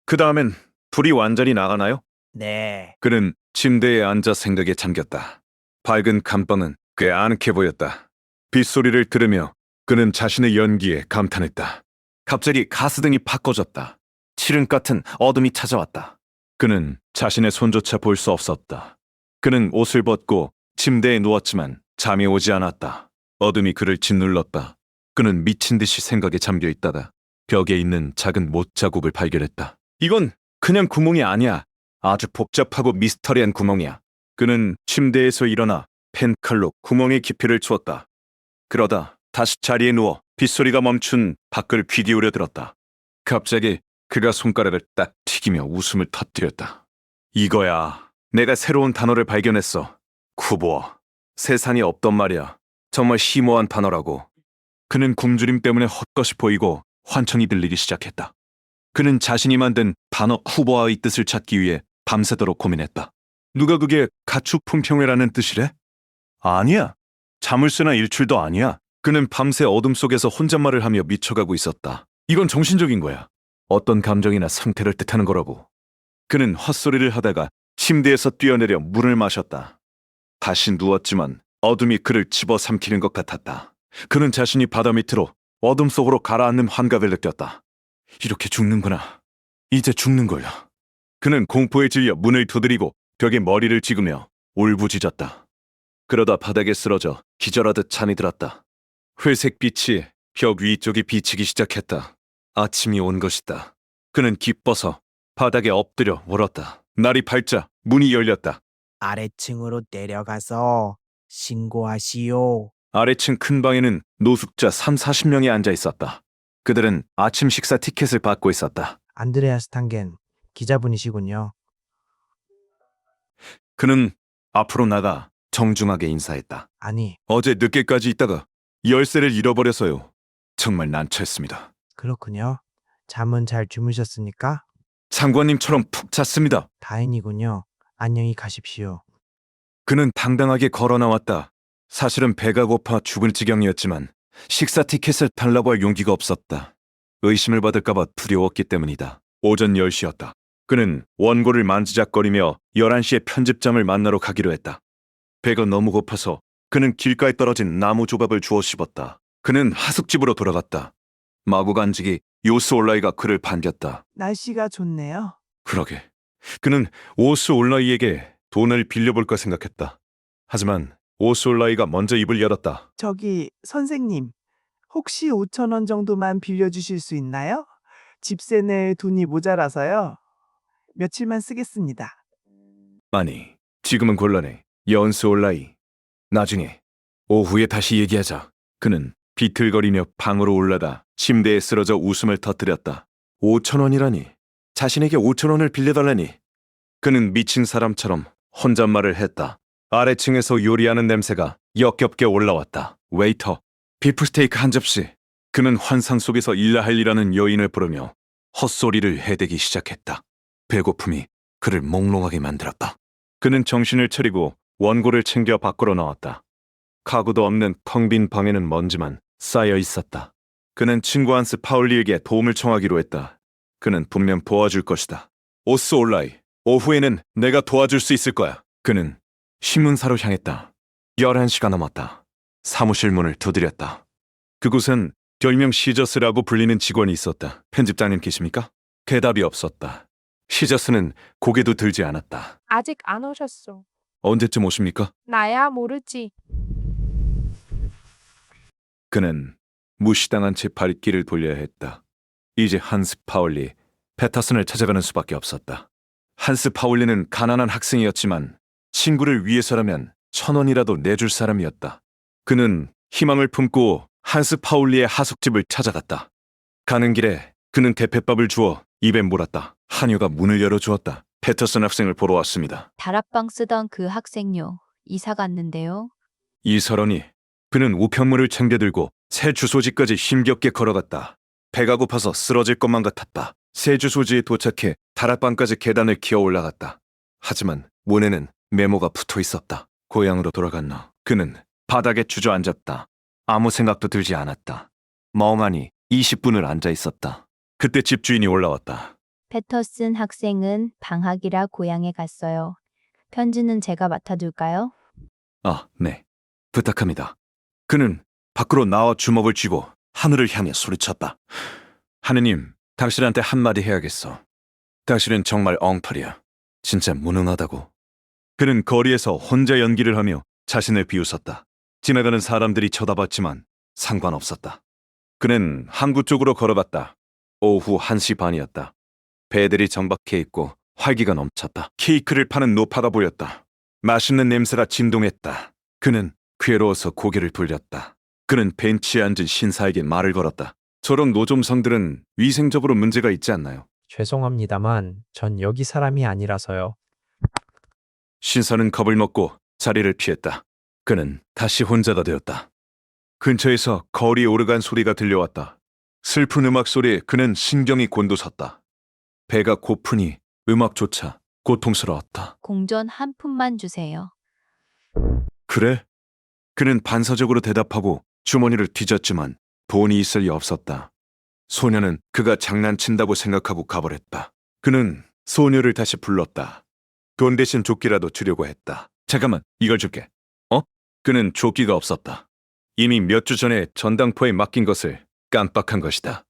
[SPEAKER 3] 그 다음엔 불이 완전히 나가나요?
[SPEAKER 9] 네.
[SPEAKER 3] 그는 침대에 앉아 생각에 잠겼다. 밝은 감방은 꽤 아늑해 보였다. 빗소리를 들으며 그는 자신의 연기에 감탄했다. 갑자기 가스등이 팍 꺼졌다. 칠흑 같은 어둠이 찾아왔다. 그는 자신의 손조차 볼 수 없었다. 그는 옷을 벗고 침대에 누웠지만 잠이 오지 않았다. 어둠이 그를 짓눌렀다. 그는 미친 듯이 생각에 잠겨 있다가 벽에 있는 작은 못 자국을 발견했다. 이건 그냥 구멍이 아니야. 아주 복잡하고 미스터리한 구멍이야. 그는 침대에서 일어나 펜칼로 구멍의 깊이를 주었다. 그러다 다시 자리에 누워 빗소리가 멈춘 밖을 귀 기울여 들었다. 갑자기 그가 손가락을 딱 튀기며 웃음을 터뜨렸다. 이거야. 내가 새로운 단어를 발견했어. 쿠보어. 세상에 없던 말이야. 정말 심오한 단어라고. 그는 굶주림 때문에 헛것이 보이고 환청이 들리기 시작했다. 그는 자신이 만든 단어 쿠보아의 뜻을 찾기 위해 밤새도록 고민했다. 누가 그게 가축 품평회라는 뜻이래? 아니야. 자물쇠나 일출도 아니야. 그는 밤새 어둠 속에서 혼잣말을 하며 미쳐가고 있었다. 이건 정신적인 거야. 어떤 감정이나 상태를 뜻하는 거라고. 그는 헛소리를 하다가 침대에서 뛰어내려 물을 마셨다. 다시 누웠지만 어둠이 그를 집어삼키는 것 같았다. 그는 자신이 바다 밑으로 어둠 속으로 가라앉는 환각을 느꼈다. 이렇게 죽는구나. 이제 죽는 거야. 그는 공포에 질려 문을 두드리고 벽에 머리를 찍으며 울부짖었다. 그러다 바닥에 쓰러져 기절하듯 잠이 들었다. 회색 빛이 벽 위쪽에 비치기 시작했다. 아침이 온 것이다. 그는 기뻐서 바닥에 엎드려 울었다. 날이 밝자 문이 열렸다.
[SPEAKER 10] 아래층으로 내려가서 신고하시오.
[SPEAKER 3] 아래층 큰 방에는 노숙자 30-40명이 앉아 있었다. 그들은 아침 식사 티켓을 받고 있었다.
[SPEAKER 10] 안드레아스 탄겐 기자분이시군요.
[SPEAKER 3] 그는 앞으로 나가 정중하게 인사했다.
[SPEAKER 10] 아니,
[SPEAKER 3] 어제 늦게까지 있다가 열쇠를 잃어버려서요. 정말 난처했습니다.
[SPEAKER 10] 그렇군요. 잠은 잘 주무셨습니까?
[SPEAKER 3] 장관님처럼 푹 잤습니다.
[SPEAKER 10] 다행이군요. 안녕히 가십시오.
[SPEAKER 3] 그는 당당하게 걸어 나왔다. 사실은 배가 고파 죽을 지경이었지만 식사 티켓을 달라고 할 용기가 없었다. 의심을 받을까봐 두려웠기 때문이다. 오전 10시였다. 그는 원고를 만지작거리며 11시에 편집장을 만나러 가기로 했다. 배가 너무 고파서 그는 길가에 떨어진 나무 조각을 주워 씹었다. 그는 하숙집으로 돌아갔다. 마구 간직이 요스 올라이가 그를 반겼다.
[SPEAKER 10] 날씨가 좋네요.
[SPEAKER 3] 그러게. 그는 오스 올라이에게 돈을 빌려볼까 생각했다. 하지만 오스 올라이가 먼저 입을 열었다.
[SPEAKER 10] 저기 선생님, 혹시 5,000원 정도만 빌려주실 수 있나요? 집세 낼 돈이 모자라서요. 며칠만 쓰겠습니다.
[SPEAKER 3] 아니, 지금은 곤란해. 연스 올라이. 나중에 오후에 다시 얘기하자. 그는 비틀거리며 방으로 올라다 침대에 쓰러져 웃음을 터뜨렸다. 5,000원이라니. 자신에게 5,000원을 빌려달라니. 그는 미친 사람처럼 혼잣말을 했다. 아래층에서 요리하는 냄새가 역겹게 올라왔다. 웨이터, 비프스테이크 한 접시. 그는 환상 속에서 일라할리라는 여인을 부르며 헛소리를 해대기 시작했다. 배고픔이 그를 몽롱하게 만들었다. 그는 정신을 차리고 원고를 챙겨 밖으로 나왔다. 가구도 없는 텅 빈 방에는 먼지만 쌓여 있었다. 그는 친구 한스 파울리에게 도움을 청하기로 했다. 그는 분명 도와줄 것이다. 오스 올라이, 오후에는 내가 도와줄 수 있을 거야. 그는 신문사로 향했다. 11시가 넘었다. 사무실 문을 두드렸다. 그곳엔 별명 시저스라고 불리는 직원이 있었다. 편집장님 계십니까? 대답이 없었다. 시저스는 고개도 들지 않았다.
[SPEAKER 11] 아직 안 오셨어.
[SPEAKER 3] 언제쯤 오십니까?
[SPEAKER 11] 나야 모르지.
[SPEAKER 3] 그는 무시당한 채 발길을 돌려야 했다. 이제 한스 파울리, 패터슨을 찾아가는 수밖에 없었다. 한스 파울리는 가난한 학생이었지만 친구를 위해서라면 1,000원이라도 내줄 사람이었다. 그는 희망을 품고 한스 파울리의 하숙집을 찾아갔다. 가는 길에 그는 대패밥을 주어 입에 물었다. 한유가 문을 열어주었다. 패터슨 학생을 보러 왔습니다.
[SPEAKER 6] 다락방 쓰던 그 학생요. 이사 갔는데요.
[SPEAKER 3] 이설원이 그는 우편물을 챙겨들고 새 주소지까지 힘겹게 걸어갔다. 배가 고파서 쓰러질 것만 같았다. 새 주소지에 도착해 다락방까지 계단을 기어 올라갔다. 하지만 문에는 메모가 붙어 있었다. 고향으로 돌아갔나. 그는 바닥에 주저앉았다. 아무 생각도 들지 않았다. 멍하니 20분을 앉아 있었다. 그때 집주인이 올라왔다.
[SPEAKER 6] 패터슨 학생은 방학이라 고향에 갔어요. 편지는 제가 맡아둘까요?
[SPEAKER 3] 아, 네. 부탁합니다. 그는 밖으로 나와 주먹을 쥐고 하늘을 향해 소리쳤다. 하느님, 당신한테 한마디 해야겠어. 당신은 정말 엉터리야. 진짜 무능하다고. 그는 거리에서 혼자 연기를 하며 자신을 비웃었다. 지나가는 사람들이 쳐다봤지만 상관없었다. 그는 항구 쪽으로 걸어갔다. 오후 1시 반이었다. 배들이 정박해 있고 활기가 넘쳤다. 케이크를 파는 노파가 보였다. 맛있는 냄새가 진동했다. 그는 괴로워서 고개를 돌렸다. 그는 벤치에 앉은 신사에게 말을 걸었다. 저런 노점상들은 위생적으로 문제가 있지 않나요?
[SPEAKER 5] 죄송합니다만 전 여기 사람이 아니라서요.
[SPEAKER 3] 신사는 겁을 먹고 자리를 피했다. 그는 다시 혼자가 되었다. 근처에서 거리 오르간 소리가 들려왔다. 슬픈 음악 소리에 그는 신경이 곤두섰다. 배가 고프니 음악조차 고통스러웠다.
[SPEAKER 6] 공전 한 푼만 주세요.
[SPEAKER 3] 그래? 그는 반사적으로 대답하고 주머니를 뒤졌지만 돈이 있을 리 없었다. 소녀는 그가 장난친다고 생각하고 가버렸다. 그는 소녀를 다시 불렀다. 돈 대신 조끼라도 주려고 했다. 잠깐만, 이걸 줄게. 어? 그는 조끼가 없었다. 이미 몇 주 전에 전당포에 맡긴 것을 깜빡한 것이다.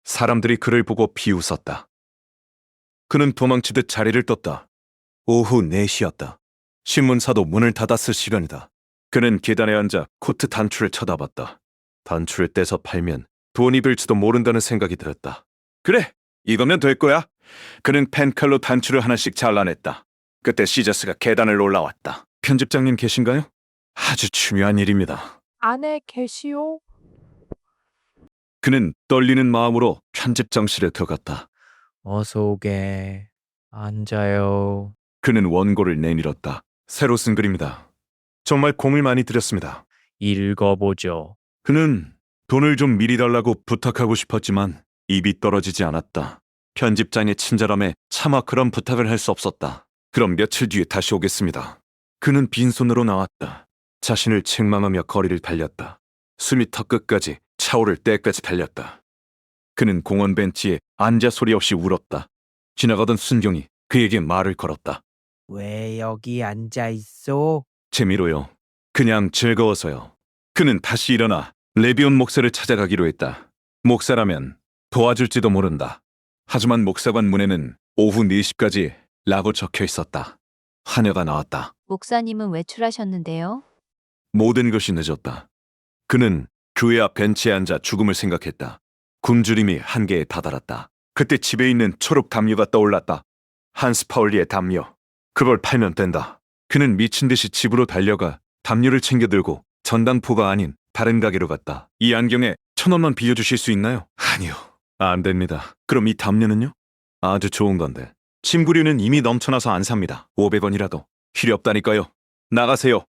[SPEAKER 3] 사람들이 그를 보고 비웃었다. 그는 도망치듯 자리를 떴다. 오후 4시였다. 신문사도 문을 닫았을 시간이다. 그는 계단에 앉아 코트 단추를 쳐다봤다. 단추를 떼서 팔면 돈이 될지도 모른다는 생각이 들었다. 그래, 이거면 될 거야. 그는 펜칼로 단추를 하나씩 잘라냈다. 그때 시저스가 계단을 올라왔다. 편집장님 계신가요? 아주 중요한 일입니다.
[SPEAKER 11] 안에 계시오?
[SPEAKER 3] 그는 떨리는 마음으로 편집장실에 들어갔다.
[SPEAKER 5] 어서 오게. 앉아요.
[SPEAKER 3] 그는 원고를 내밀었다. 새로 쓴 글입니다. 정말 공을 많이 들였습니다.
[SPEAKER 5] 읽어보죠.
[SPEAKER 3] 그는 돈을 좀 미리 달라고 부탁하고 싶었지만 입이 떨어지지 않았다. 편집장의 친절함에 차마 그런 부탁을 할 수 없었다. 그럼 며칠 뒤에 다시 오겠습니다. 그는 빈손으로 나왔다. 자신을 책망하며 거리를 달렸다. 숨이 턱끝까지 차오를 때까지 달렸다. 그는 공원 벤치에 앉아 소리 없이 울었다. 지나가던 순경이 그에게 말을 걸었다.
[SPEAKER 9] 왜 여기 앉아 있어?
[SPEAKER 3] 재미로요. 그냥 즐거워서요. 그는 다시 일어나 레비온 목사를 찾아가기로 했다. 목사라면 도와줄지도 모른다. 하지만 목사관 문에는 오후 4시까지 라고 적혀 있었다. 화녀가 나왔다.
[SPEAKER 6] 목사님은 외출하셨는데요?
[SPEAKER 3] 모든 것이 늦었다. 그는 교회 앞 벤치에 앉아 죽음을 생각했다. 굶주림이 한계에 다다랐다. 그때 집에 있는 초록 담요가 떠올랐다. 한스 파울리의 담요. 그걸 팔면 된다. 그는 미친 듯이 집으로 달려가 담요를 챙겨 들고 전당포가 아닌 다른 가게로 갔다. 이 안경에 1,000원만 빌려주실 수 있나요? 아니요. 안 됩니다. 그럼 이 담요는요? 아주 좋은 건데. 침구류는 이미 넘쳐나서 안 삽니다. 500원이라도 필요 없다니까요. 나가세요.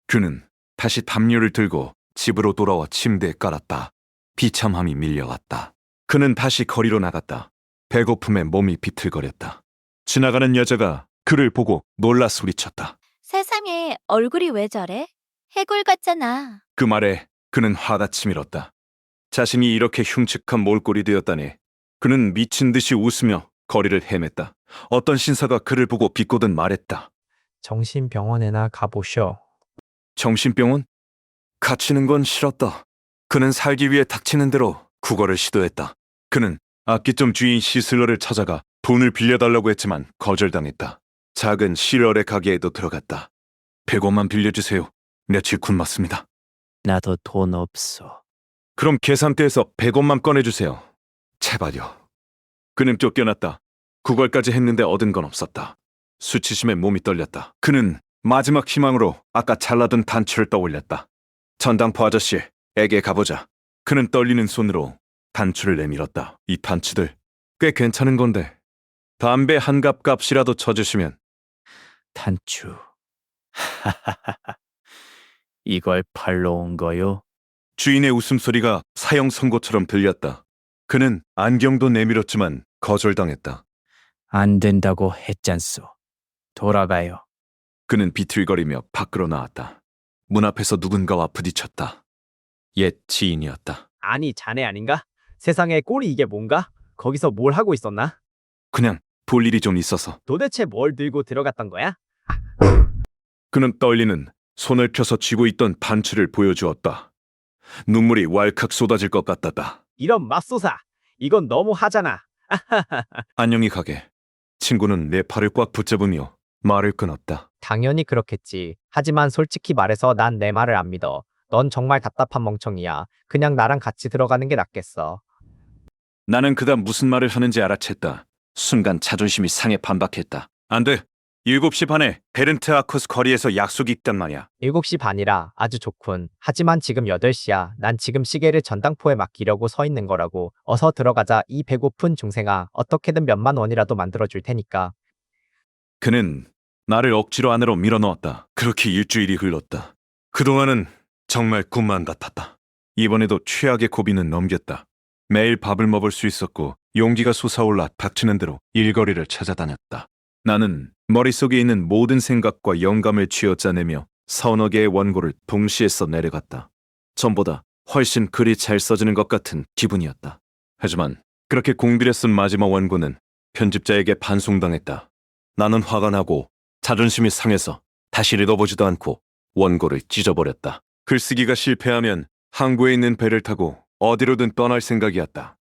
[SPEAKER 3] 그는 다시 담요를 들고 집으로 돌아와 침대에 깔았다. 비참함이 밀려왔다. 그는 다시 거리로 나갔다. 배고픔에 몸이 비틀거렸다. 지나가는 여자가 그를 보고 놀라 소리쳤다.
[SPEAKER 8] 세상에 얼굴이 왜 저래? 해골 같잖아.
[SPEAKER 3] 그 말에 그는 화가 치밀었다. 자신이 이렇게 흉측한 몰골이 되었다니. 그는 미친 듯이 웃으며 거리를 헤맸다. 어떤 신사가 그를 보고 비꼬듯 말했다.
[SPEAKER 5] 정신병원에나 가보셔.
[SPEAKER 3] 정신병원? 갇히는 건 싫었다. 그는 살기 위해 닥치는 대로 구걸을 시도했다. 그는 악기점 주인 시슬러를 찾아가 돈을 빌려달라고 했지만 거절당했다. 작은 시럴의 가게에도 들어갔다. 100원만 빌려주세요. 며칠 굶었습니다.
[SPEAKER 5] 나도 돈 없어.
[SPEAKER 3] 그럼 계산대에서 100원만 꺼내주세요. 제발요. 그는 쫓겨났다. 구걸까지 했는데 얻은 건 없었다. 수치심에 몸이 떨렸다. 그는 마지막 희망으로 아까 잘라둔 단추를 떠올렸다. 전당포 아저씨, 에게 가보자. 그는 떨리는 손으로 단추를 내밀었다. 이 단추들 꽤 괜찮은 건데 담배 한 갑 값이라도 쳐주시면.
[SPEAKER 5] 단추. 이걸 팔러 온 거요?
[SPEAKER 3] 주인의 웃음소리가 사형 선고처럼 들렸다. 그는 안경도 내밀었지만 거절당했다.
[SPEAKER 5] 안 된다고 했잖소. 돌아가요.
[SPEAKER 3] 그는 비틀거리며 밖으로 나왔다. 문 앞에서 누군가와 부딪혔다. 옛 지인이었다.
[SPEAKER 9] 아니, 자네 아닌가? 세상에 꼴이 이게 뭔가? 거기서 뭘 하고 있었나?
[SPEAKER 3] 그냥 볼 일이 좀 있어서.
[SPEAKER 9] 도대체 뭘 들고 들어갔던 거야?
[SPEAKER 3] 그는 떨리는 손을 펴서 쥐고 있던 반추를 보여주었다. 눈물이 왈칵 쏟아질 것 같았다.
[SPEAKER 9] 이런 맙소사. 이건 너무 하잖아.
[SPEAKER 3] 안녕히 가게. 친구는 내 팔을 꽉 붙잡으며 말을 끊었다.
[SPEAKER 5] 당연히 그렇겠지. 하지만 솔직히 말해서 난 내 말을 안 믿어. 넌 정말 답답한 멍청이야. 그냥 나랑 같이 들어가는 게 낫겠어.
[SPEAKER 3] 나는 그가 무슨 말을 하는지 알아챘다. 순간 자존심이 상해 반박했다. 안 돼. 7시 반에 베른트 아커스 거리에서 약속이 있단 말이야.
[SPEAKER 5] 7시 반이라 아주 좋군. 하지만 지금 8시야. 난 지금 시계를 전당포에 맡기려고 서 있는 거라고. 어서 들어가자. 이 배고픈 중생아. 어떻게든 몇만 원이라도 만들어줄 테니까.
[SPEAKER 3] 그는 나를 억지로 안으로 밀어넣었다. 그렇게 일주일이 흘렀다. 그동안은 정말 꿈만 같았다. 이번에도 최악의 고비는 넘겼다. 매일 밥을 먹을 수 있었고 용기가 솟아올라 닥치는 대로 일거리를 찾아다녔다. 나는 머릿속에 있는 모든 생각과 영감을 쥐어짜내며 서너 개의 원고를 동시에 써 내려갔다. 전보다 훨씬 글이 잘 써지는 것 같은 기분이었다. 하지만 그렇게 공들여 쓴 마지막 원고는 편집자에게 반송당했다. 나는 화가 나고 자존심이 상해서 다시 읽어보지도 않고 원고를 찢어버렸다. 글쓰기가 실패하면 항구에 있는 배를 타고 어디로든 떠날 생각이었다.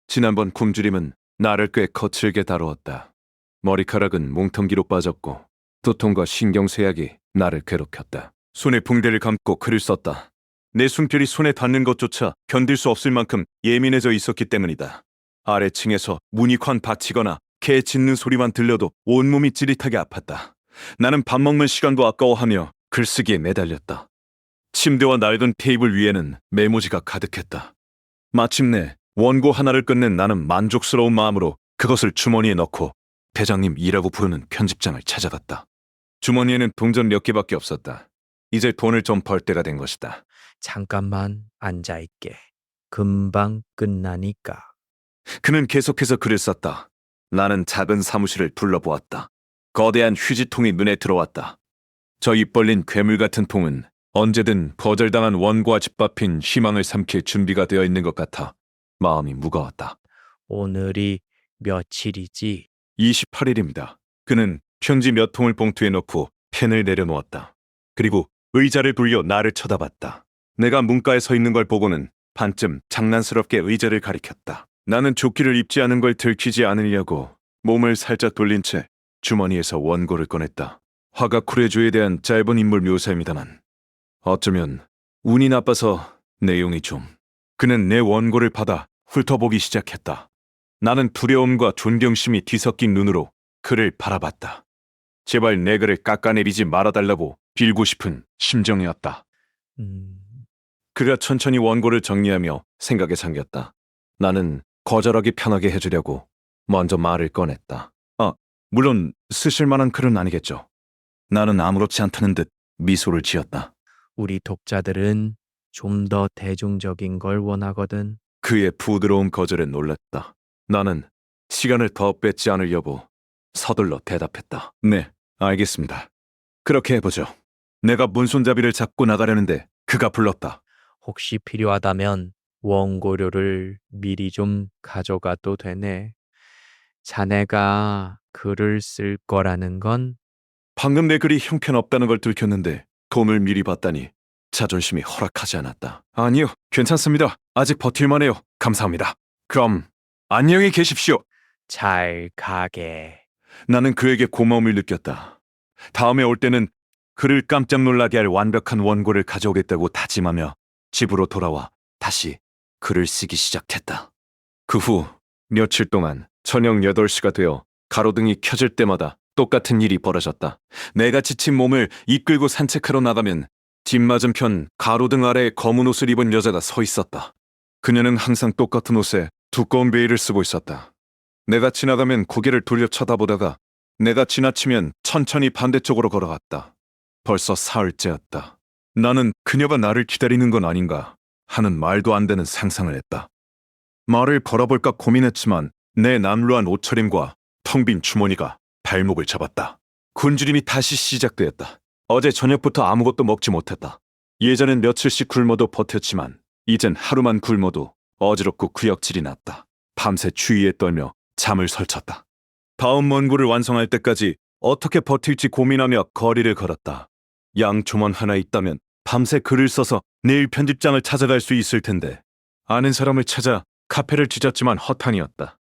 [SPEAKER 3] 지난번 굶주림은 나를 꽤 거칠게 다루었다. 머리카락은 몽텅기로 빠졌고 두통과 신경쇠약이 나를 괴롭혔다. 손에 붕대를 감고 글을 썼다. 내 숨결이 손에 닿는 것조차 견딜 수 없을 만큼 예민해져 있었기 때문이다. 아래층에서 문익환 받치거나 개 짖는 소리만 들려도 온몸이 찌릿하게 아팠다. 나는 밥 먹는 시간도 아까워하며 글쓰기에 매달렸다. 침대와 낡은 테이블 위에는 메모지가 가득했다. 마침내 원고 하나를 끝낸 나는 만족스러운 마음으로 그것을 주머니에 넣고 대장님이라고 부르는 편집장을 찾아갔다. 주머니에는 동전 몇 개밖에 없었다. 이제 돈을 좀 벌 때가 된 것이다.
[SPEAKER 9] 잠깐만 앉아있게. 금방 끝나니까.
[SPEAKER 3] 그는 계속해서 글을 썼다. 나는 작은 사무실을 둘러보았다. 거대한 휴지통이 눈에 들어왔다. 저 입 벌린 괴물 같은 통은 언제든 거절당한 원고와 짓밟힌 희망을 삼킬 준비가 되어 있는 것 같아 마음이 무거웠다.
[SPEAKER 9] 오늘이 며칠이지?
[SPEAKER 3] 28일입니다. 그는 편지 몇 통을 봉투에 넣고 펜을 내려놓았다. 그리고 의자를 돌려 나를 쳐다봤다. 내가 문가에 서 있는 걸 보고는 반쯤 장난스럽게 의자를 가리켰다. 나는 조끼를 입지 않은 걸 들키지 않으려고 몸을 살짝 돌린 채 주머니에서 원고를 꺼냈다. 화가 쿠레주에 대한 짧은 인물 묘사입니다만 어쩌면 운이 나빠서 내용이 좀... 그는 내 원고를 받아 훑어보기 시작했다. 나는 두려움과 존경심이 뒤섞인 눈으로 그를 바라봤다. 제발 내 글을 깎아내리지 말아달라고 빌고 싶은 심정이었다. 그가 천천히 원고를 정리하며 생각에 잠겼다. 나는 거절하기 편하게 해주려고 먼저 말을 꺼냈다. 물론 쓰실 만한 글은 아니겠죠. 나는 아무렇지 않다는 듯 미소를 지었다.
[SPEAKER 9] 우리 독자들은 좀 더 대중적인 걸 원하거든.
[SPEAKER 3] 그의 부드러운 거절에 놀랐다. 나는 시간을 더 뺏지 않으려고 서둘러 대답했다. 네, 알겠습니다. 그렇게 해보죠. 내가 문손잡이를 잡고 나가려는데 그가 불렀다.
[SPEAKER 9] 혹시 필요하다면 원고료를 미리 좀 가져가도 되네. 자네가 글을 쓸 거라는 건
[SPEAKER 3] 방금 내 글이 형편없다는 걸 들켰는데 돈을 미리 받다니 자존심이 허락하지 않았다. 아니요, 괜찮습니다. 아직 버틸만해요. 감사합니다. 그럼 안녕히 계십시오.
[SPEAKER 9] 잘 가게.
[SPEAKER 3] 나는 그에게 고마움을 느꼈다. 다음에 올 때는 그를 깜짝 놀라게 할 완벽한 원고를 가져오겠다고 다짐하며 집으로 돌아와 다시 글을 쓰기 시작했다. 그 후 며칠 동안 저녁 8시가 되어 가로등이 켜질 때마다 똑같은 일이 벌어졌다. 내가 지친 몸을 이끌고 산책하러 나가면 집 맞은편 가로등 아래에 검은 옷을 입은 여자가 서 있었다. 그녀는 항상 똑같은 옷에 두꺼운 베일을 쓰고 있었다. 내가 지나가면 고개를 돌려 쳐다보다가 내가 지나치면 천천히 반대쪽으로 걸어갔다. 벌써 사흘째였다. 나는 그녀가 나를 기다리는 건 아닌가 하는 말도 안 되는 상상을 했다. 말을 걸어볼까 고민했지만 내 남루한 옷차림과 텅 빈 주머니가 발목을 잡았다. 굶주림이 다시 시작되었다. 어제 저녁부터 아무것도 먹지 못했다. 예전엔 며칠씩 굶어도 버텼지만 이젠 하루만 굶어도 어지럽고 구역질이 났다. 밤새 추위에 떨며 잠을 설쳤다. 다음 원고를 완성할 때까지 어떻게 버틸지 고민하며 거리를 걸었다. 양초만 하나 있다면 밤새 글을 써서 내일 편집장을 찾아갈 수 있을 텐데 아는 사람을 찾아 카페를 찢었지만 허탄이었다.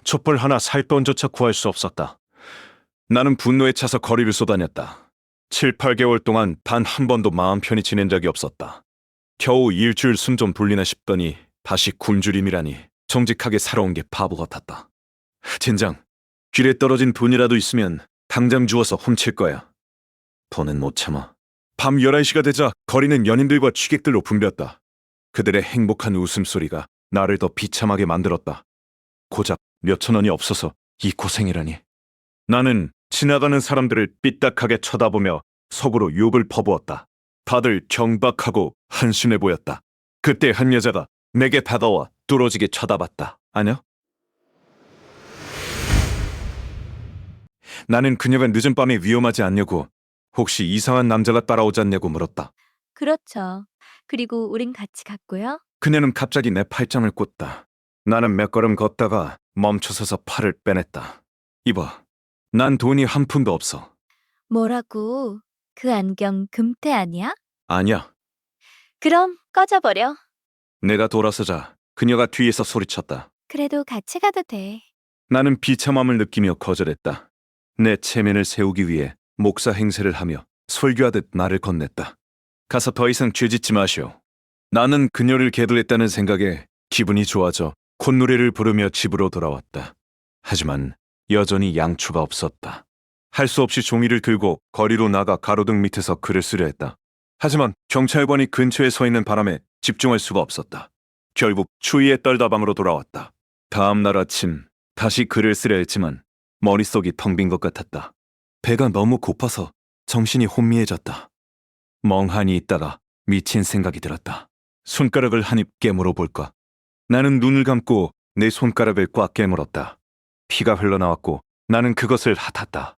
[SPEAKER 3] 촛불 하나 살 돈조차 구할 수 없었다. 나는 분노에 차서 거리를 쏟아냈다. 7, 8개월 동안 단 한 번도 마음 편히 지낸 적이 없었다. 겨우 일주일 숨 좀 돌리나 싶더니 다시 굶주림이라니 정직하게 살아온 게 바보 같았다. 젠장, 길에 떨어진 돈이라도 있으면 당장 주워서 훔칠 거야. 돈은 못 참아. 밤 11시가 되자 거리는 연인들과 취객들로 붐볐다. 그들의 행복한 웃음소리가 나를 더 비참하게 만들었다. 고작 몇천 원이 없어서 이 고생이라니. 나는 지나가는 사람들을 삐딱하게 쳐다보며 속으로 욕을 퍼부었다. 다들 경박하고 한심해 보였다. 그때 한 여자가 내게 다가와 뚫어지게 쳐다봤다. 아냐? 나는 그녀가 늦은 밤에 위험하지 않냐고, 혹시 이상한 남자가 따라오지 않냐고 물었다.
[SPEAKER 8] 그렇죠. 그리고 우린 같이 갔고요.
[SPEAKER 3] 그녀는 갑자기 내 팔짱을 꽂다. 나는 몇 걸음 걷다가 멈춰서서 팔을 빼냈다. 이봐, 난 돈이 한 푼도 없어.
[SPEAKER 8] 뭐라고? 그 안경 금태 아니야?
[SPEAKER 3] 아니야.
[SPEAKER 8] 그럼 꺼져버려.
[SPEAKER 3] 내가 돌아서자 그녀가 뒤에서 소리쳤다.
[SPEAKER 8] 그래도 같이 가도 돼.
[SPEAKER 3] 나는 비참함을 느끼며 거절했다. 내 체면을 세우기 위해 목사 행세를 하며 설교하듯 나를 건넸다. 가서 더 이상 죄짓지 마시오. 나는 그녀를 개도했다는 생각에 기분이 좋아져 콧노래를 부르며 집으로 돌아왔다. 하지만 여전히 양초가 없었다. 할 수 없이 종이를 들고 거리로 나가 가로등 밑에서 글을 쓰려 했다. 하지만 경찰관이 근처에 서 있는 바람에 집중할 수가 없었다. 결국 추위에 떨다 방으로 돌아왔다. 다음 날 아침 다시 글을 쓰려 했지만 머릿속이 텅 빈 것 같았다. 배가 너무 고파서 정신이 혼미해졌다. 멍하니 있다가 미친 생각이 들었다. 손가락을 한 입 깨물어 볼까? 나는 눈을 감고 내 손가락을 꽉 깨물었다. 피가 흘러나왔고 나는 그것을 핫았다.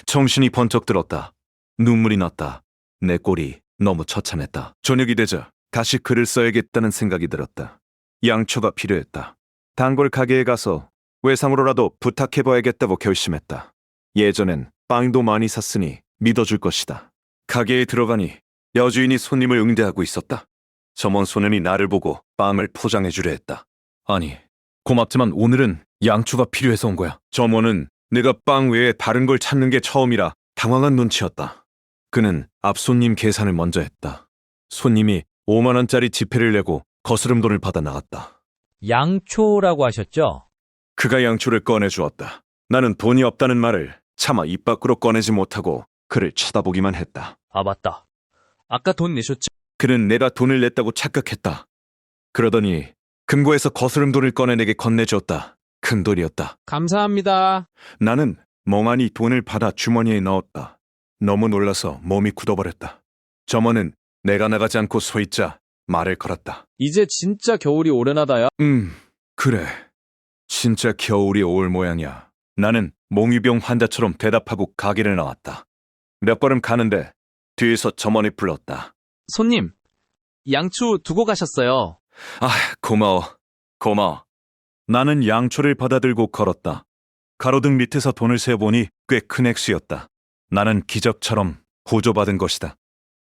[SPEAKER 3] 정신이 번쩍 들었다. 눈물이 났다. 내 꼴이 너무 처참했다. 저녁이 되자 다시 글을 써야겠다는 생각이 들었다. 양초가 필요했다. 단골 가게에 가서 외상으로라도 부탁해봐야겠다고 결심했다. 예전엔 빵도 많이 샀으니 믿어줄 것이다. 가게에 들어가니 여주인이 손님을 응대하고 있었다. 점원 소년이 나를 보고 빵을 포장해주려 했다. 아니, 고맙지만 오늘은 양초가 필요해서 온 거야. 점원은 내가 빵 외에 다른 걸 찾는 게 처음이라 당황한 눈치였다. 그는 앞 손님 계산을 먼저 했다. 손님이 5만 원짜리 지폐를 내고 거스름돈을 받아 나갔다.
[SPEAKER 12] 양초라고 하셨죠?
[SPEAKER 3] 그가 양초를 꺼내주었다. 나는 돈이 없다는 말을 차마 입 밖으로 꺼내지 못하고 그를 쳐다보기만 했다.
[SPEAKER 12] 아, 맞다. 아까 돈 내셨죠?
[SPEAKER 3] 그는 내가 돈을 냈다고 착각했다. 그러더니 금고에서 거스름돈을 꺼내 내게 건네주었다. 큰 돈이었다.
[SPEAKER 12] 감사합니다.
[SPEAKER 3] 나는 멍하니 돈을 받아 주머니에 넣었다. 너무 놀라서 몸이 굳어버렸다. 점원은 내가 나가지 않고 서 있자 말을 걸었다.
[SPEAKER 12] 이제 진짜 겨울이 오려나다야.
[SPEAKER 3] 그래. 진짜 겨울이 올 모양이야. 나는 몽유병 환자처럼 대답하고 가게를 나왔다. 몇 걸음 가는데 뒤에서 점원이 불렀다.
[SPEAKER 12] 손님, 양초 두고 가셨어요.
[SPEAKER 3] 아, 고마워. 고마워. 나는 양초를 받아들고 걸었다. 가로등 밑에서 돈을 세어보니 꽤 큰 액수였다. 나는 기적처럼 보조받은 것이다.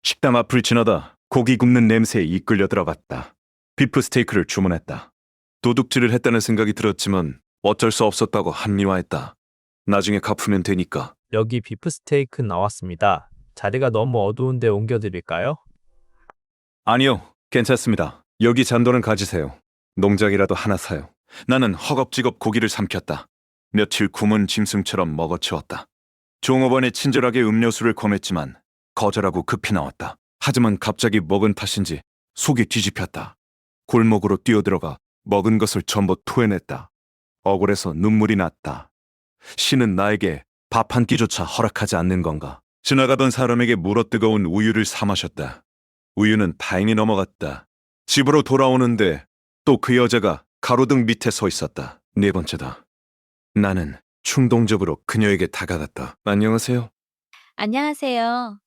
[SPEAKER 3] 식당 앞을 지나다 고기 굽는 냄새에 이끌려 들어갔다. 비프 스테이크를 주문했다. 도둑질을 했다는 생각이 들었지만 어쩔 수 없었다고 합리화했다. 나중에 갚으면 되니까.
[SPEAKER 4] 여기 비프 스테이크 나왔습니다. 자리가 너무 어두운데 옮겨드릴까요?
[SPEAKER 3] 아니요, 괜찮습니다. 여기 잔돈은 가지세요. 농작이라도 하나 사요. 나는 허겁지겁 고기를 삼켰다. 며칠 굶은 짐승처럼 먹어치웠다. 종업원에 친절하게 음료수를 권했지만 거절하고 급히 나왔다. 하지만 갑자기 먹은 탓인지 속이 뒤집혔다. 골목으로 뛰어들어가 먹은 것을 전부 토해냈다. 억울해서 눈물이 났다. 신은 나에게 밥 한 끼조차 허락하지 않는 건가? 지나가던 사람에게 물어뜨거운 우유를 사 마셨다. 우유는 다행히 넘어갔다. 집으로 돌아오는데 또 그 여자가 가로등 밑에 서 있었다. 네 번째다. 나는 충동적으로 그녀에게 다가갔다. 안녕하세요.
[SPEAKER 8] 안녕하세요.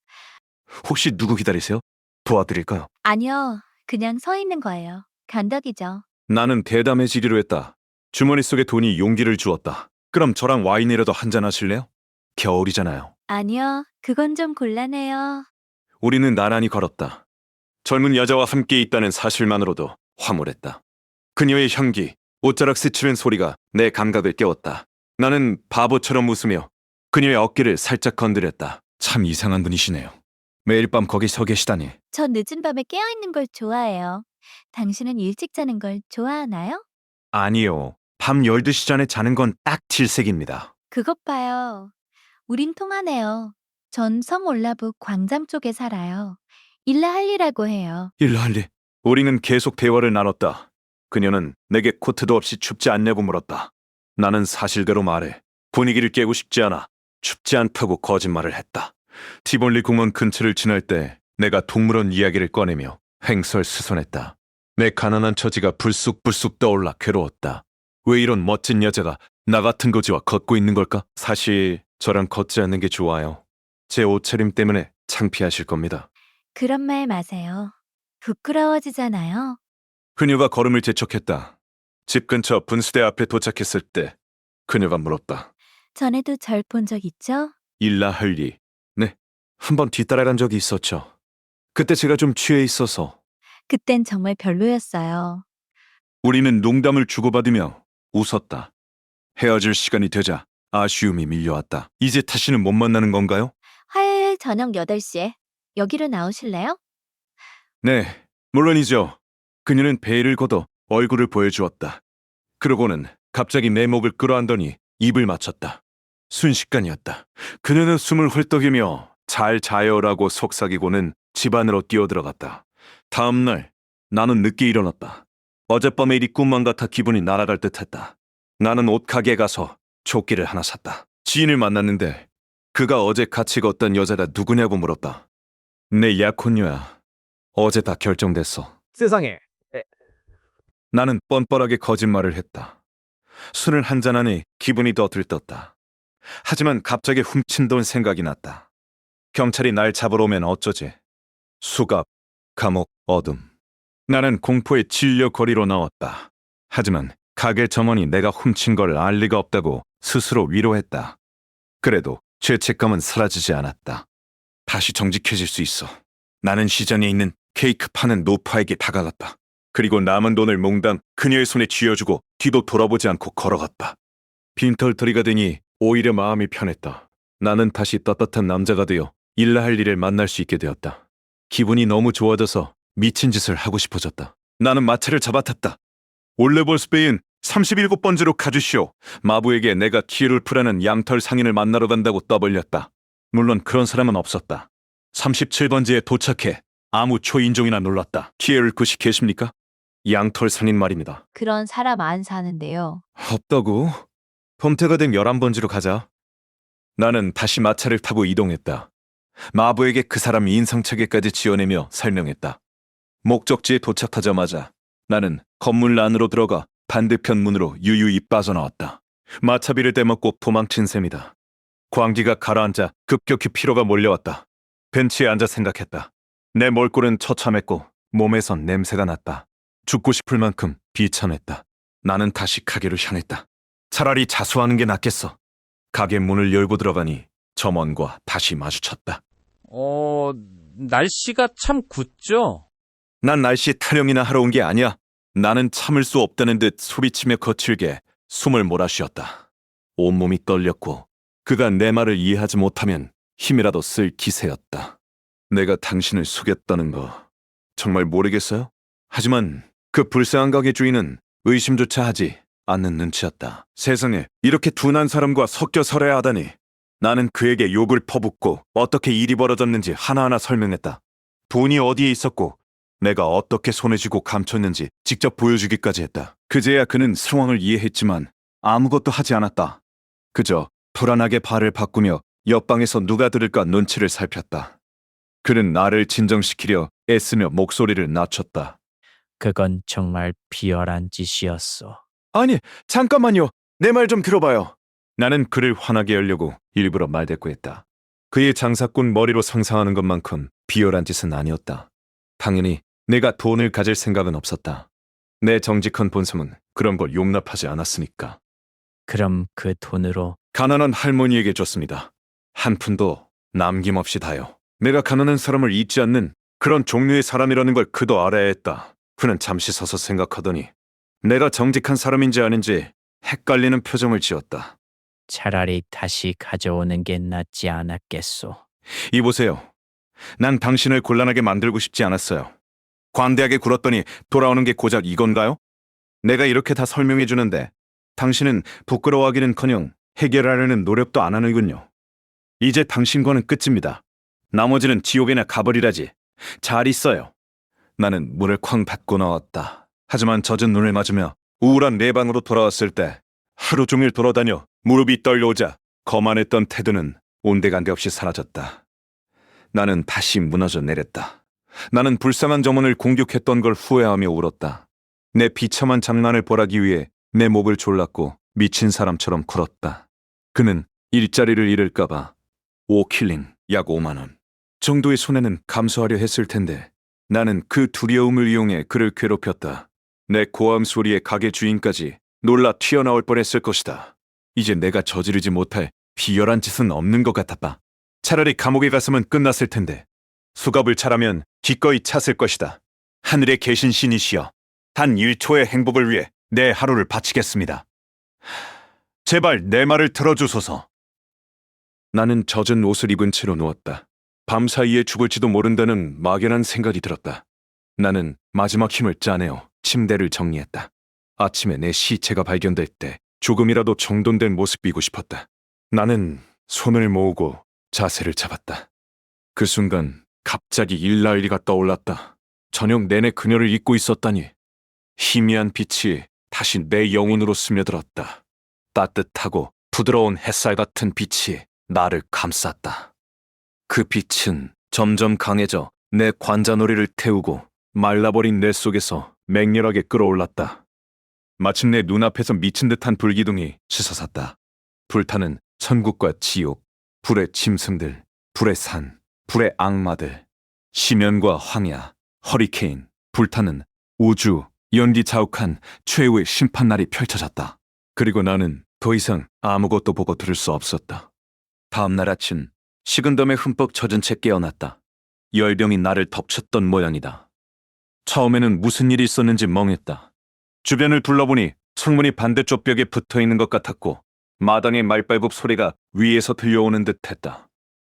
[SPEAKER 3] 혹시 누구 기다리세요? 도와드릴까요?
[SPEAKER 8] 아니요. 그냥 서 있는 거예요. 간덕이죠.
[SPEAKER 3] 나는 대담해지기로 했다. 주머니 속에 돈이 용기를 주었다. 그럼 저랑 와인이라도 한잔 하실래요? 겨울이잖아요.
[SPEAKER 8] 아니요, 그건 좀 곤란해요.
[SPEAKER 3] 우리는 나란히 걸었다. 젊은 여자와 함께 있다는 사실만으로도 화물했다. 그녀의 향기, 옷자락 스치는 소리가 내 감각을 깨웠다. 나는 바보처럼 웃으며 그녀의 어깨를 살짝 건드렸다. 참 이상한 분이시네요. 매일 밤 거기 서 계시다니.
[SPEAKER 8] 저 늦은 밤에 깨어있는 걸 좋아해요. 당신은 일찍 자는 걸 좋아하나요?
[SPEAKER 3] 아니요. 밤 12시 전에 자는 건 딱 질색입니다.
[SPEAKER 8] 그것 봐요. 우린 통하네요. 전 서몰라북 광장 쪽에 살아요. 일라할리라고 해요.
[SPEAKER 3] 일할리. 우리는 계속 대화를 나눴다. 그녀는 내게 코트도 없이 춥지 않냐고 물었다. 나는 사실대로 말해. 분위기를 깨고 싶지 않아. 춥지 않다고 거짓말을 했다. 티볼리 공원 근처를 지날 때 내가 동물원 이야기를 꺼내며 횡설수선했다. 내 가난한 처지가 불쑥불쑥 떠올라 괴로웠다. 왜 이런 멋진 여자가 나 같은 거지와 걷고 있는 걸까? 사실 저랑 걷지 않는 게 좋아요. 제 옷차림 때문에 창피하실 겁니다.
[SPEAKER 8] 그런 말 마세요. 부끄러워지잖아요.
[SPEAKER 3] 그녀가 걸음을 재촉했다. 집 근처 분수대 앞에 도착했을 때 그녀가 물었다.
[SPEAKER 8] 전에도 절 본 적 있죠?
[SPEAKER 3] 일라할리. 네, 한번 뒤따라간 적이 있었죠. 그때 제가 좀 취해 있어서.
[SPEAKER 8] 그땐 정말 별로였어요.
[SPEAKER 3] 우리는 농담을 주고받으며 웃었다. 헤어질 시간이 되자 아쉬움이 밀려왔다. 이제 다시는 못 만나는 건가요?
[SPEAKER 8] 화요일 저녁 8시에 여기로 나오실래요?
[SPEAKER 3] 네, 물론이죠. 그녀는 베일을 걷어 얼굴을 보여주었다. 그러고는 갑자기 내 목을 끌어안더니 입을 맞췄다. 순식간이었다. 그녀는 숨을 헐떡이며 잘 자요라고 속삭이고는 집 안으로 뛰어들어갔다. 다음 날 나는 늦게 일어났다. 어젯밤의 일이 꿈만 같아 기분이 날아갈 듯했다. 나는 옷가게에 가서 조끼를 하나 샀다. 지인을 만났는데 그가 어제 같이 걷던 여자가 누구냐고 물었다. 내 약혼녀야. 어제 다 결정됐어.
[SPEAKER 4] 세상에.
[SPEAKER 3] 나는 뻔뻔하게 거짓말을 했다. 술을 한잔하니 기분이 더 들떴다. 하지만 갑자기 훔친 돈 생각이 났다. 경찰이 날 잡으러 오면 어쩌지? 수갑, 감옥, 어둠. 나는 공포에 질려 거리로 나왔다. 하지만 가게 점원이 내가 훔친 걸 알 리가 없다고 스스로 위로했다. 그래도 죄책감은 사라지지 않았다. 다시 정직해질 수 있어. 나는 시장에 있는 케이크 파는 노파에게 다가갔다. 그리고 남은 돈을 몽땅 그녀의 손에 쥐어주고 뒤도 돌아보지 않고 걸어갔다. 빈털터리가 되니 오히려 마음이 편했다. 나는 다시 떳떳한 남자가 되어 일할 일을 만날 수 있게 되었다. 기분이 너무 좋아져서 미친 짓을 하고 싶어졌다. 나는 마차를 잡아탔다. 올레볼스베이는 37번지로 가주시오. 마부에게 내가 키르풀라는 양털 상인을 만나러 간다고 떠벌렸다. 물론 그런 사람은 없었다. 37번지에 도착해 아무 초인종이나 눌렀다. 키르쿠시 계십니까? 양털 상인 말입니다.
[SPEAKER 6] 그런 사람 안 사는데요.
[SPEAKER 3] 없다고? 범태가 된 11번지로 가자. 나는 다시 마차를 타고 이동했다. 마부에게 그 사람 인상착의까지 지어내며 설명했다. 목적지에 도착하자마자 나는 건물 안으로 들어가 반대편 문으로 유유히 빠져나왔다. 마차비를 떼먹고 도망친 셈이다. 광기가 가라앉아 급격히 피로가 몰려왔다. 벤치에 앉아 생각했다. 내 몰골은 처참했고 몸에선 냄새가 났다. 죽고 싶을 만큼 비참했다. 나는 다시 가게로 향했다. 차라리 자수하는 게 낫겠어. 가게 문을 열고 들어가니 점원과 다시 마주쳤다.
[SPEAKER 12] 날씨가 참 굳죠?
[SPEAKER 3] 난 날씨 타령이나 하러 온 게 아니야. 나는 참을 수 없다는 듯 소리치며 거칠게 숨을 몰아쉬었다. 온몸이 떨렸고 그가 내 말을 이해하지 못하면 힘이라도 쓸 기세였다. 내가 당신을 속였다는 거 정말 모르겠어요? 하지만 그 불쌍한 가게 주인은 의심조차 하지 않는 눈치였다. 세상에 이렇게 둔한 사람과 섞여 살아야 하다니. 나는 그에게 욕을 퍼붓고 어떻게 일이 벌어졌는지 하나하나 설명했다. 돈이 어디에 있었고 내가 어떻게 손에 쥐고 감췄는지 직접 보여주기까지 했다. 그제야 그는 상황을 이해했지만 아무것도 하지 않았다. 그저 불안하게 발을 바꾸며 옆방에서 누가 들을까 눈치를 살폈다. 그는 나를 진정시키려 애쓰며 목소리를 낮췄다.
[SPEAKER 9] 그건 정말 비열한 짓이었어.
[SPEAKER 3] 아니, 잠깐만요. 내 말 좀 들어봐요. 나는 그를 화나게 하려고 일부러 말대꾸했다. 그의 장사꾼 머리로 상상하는 것만큼 비열한 짓은 아니었다. 당연히 내가 돈을 가질 생각은 없었다. 내 정직한 본성은 그런 걸 용납하지 않았으니까.
[SPEAKER 9] 그럼 그 돈으로
[SPEAKER 3] 가난한 할머니에게 줬습니다. 한 푼도 남김없이 다요. 내가 가난한 사람을 잊지 않는 그런 종류의 사람이라는 걸 그도 알아야 했다. 그는 잠시 서서 생각하더니 내가 정직한 사람인지 아닌지 헷갈리는 표정을 지었다.
[SPEAKER 9] 차라리 다시 가져오는 게 낫지 않았겠소.
[SPEAKER 3] 이보세요. 난 당신을 곤란하게 만들고 싶지 않았어요. 관대하게 굴었더니 돌아오는 게 고작 이건가요? 내가 이렇게 다 설명해 주는데 당신은 부끄러워하기는커녕 해결하려는 노력도 안 하는군요. 이제 당신과는 끝입니다. 나머지는 지옥에나 가버리라지. 잘 있어요. 나는 문을 쾅 닫고 나왔다. 하지만 젖은 눈을 맞으며 우울한 내 방으로 돌아왔을 때 하루 종일 돌아다녀 무릎이 떨려오자 거만했던 태도는 온데간데 없이 사라졌다. 나는 다시 무너져 내렸다. 나는 불쌍한 점원을 공격했던 걸 후회하며 울었다. 내 비참한 장난을 벌하기 위해 내 목을 졸랐고 미친 사람처럼 굴었다. 그는 일자리를 잃을까봐 5킬링, 약 5만 원 정도의 손해는 감수하려 했을 텐데 나는 그 두려움을 이용해 그를 괴롭혔다. 내 고함 소리에 가게 주인까지 놀라 튀어나올 뻔했을 것이다. 이제 내가 저지르지 못할 비열한 짓은 없는 것 같았다. 차라리 감옥에 갔으면 끝났을 텐데 수갑을 차라면 기꺼이 찼을 것이다. 하늘에 계신 신이시여, 단 1초의 행복을 위해 내 하루를 바치겠습니다. 제발 내 말을 들어주소서. 나는 젖은 옷을 입은 채로 누웠다. 밤사이에 죽을지도 모른다는 막연한 생각이 들었다. 나는 마지막 힘을 짜내어 침대를 정리했다. 아침에 내 시체가 발견될 때 조금이라도 정돈된 모습이고 싶었다. 나는 손을 모으고 자세를 잡았다. 그 순간 갑자기 일라이리가 떠올랐다. 저녁 내내 그녀를 잊고 있었다니. 희미한 빛이 다시 내 영혼으로 스며들었다. 따뜻하고 부드러운 햇살 같은 빛이 나를 감쌌다. 그 빛은 점점 강해져 내 관자놀이를 태우고 말라버린 뇌 속에서 맹렬하게 끌어올랐다. 마침내 눈앞에서 미친 듯한 불기둥이 치솟았다. 불타는 천국과 지옥, 불의 짐승들, 불의 산, 불의 악마들, 심연과 황야, 허리케인, 불타는 우주, 연기자욱한 최후의 심판날이 펼쳐졌다. 그리고 나는 더 이상 아무것도 보고 들을 수 없었다. 다음 날 아침 식은땀에 흠뻑 젖은 채 깨어났다. 열병이 나를 덮쳤던 모양이다. 처음에는 무슨 일이 있었는지 멍했다. 주변을 둘러보니 창문이 반대쪽 벽에 붙어있는 것 같았고 마당의 말발굽 소리가 위에서 들려오는 듯했다.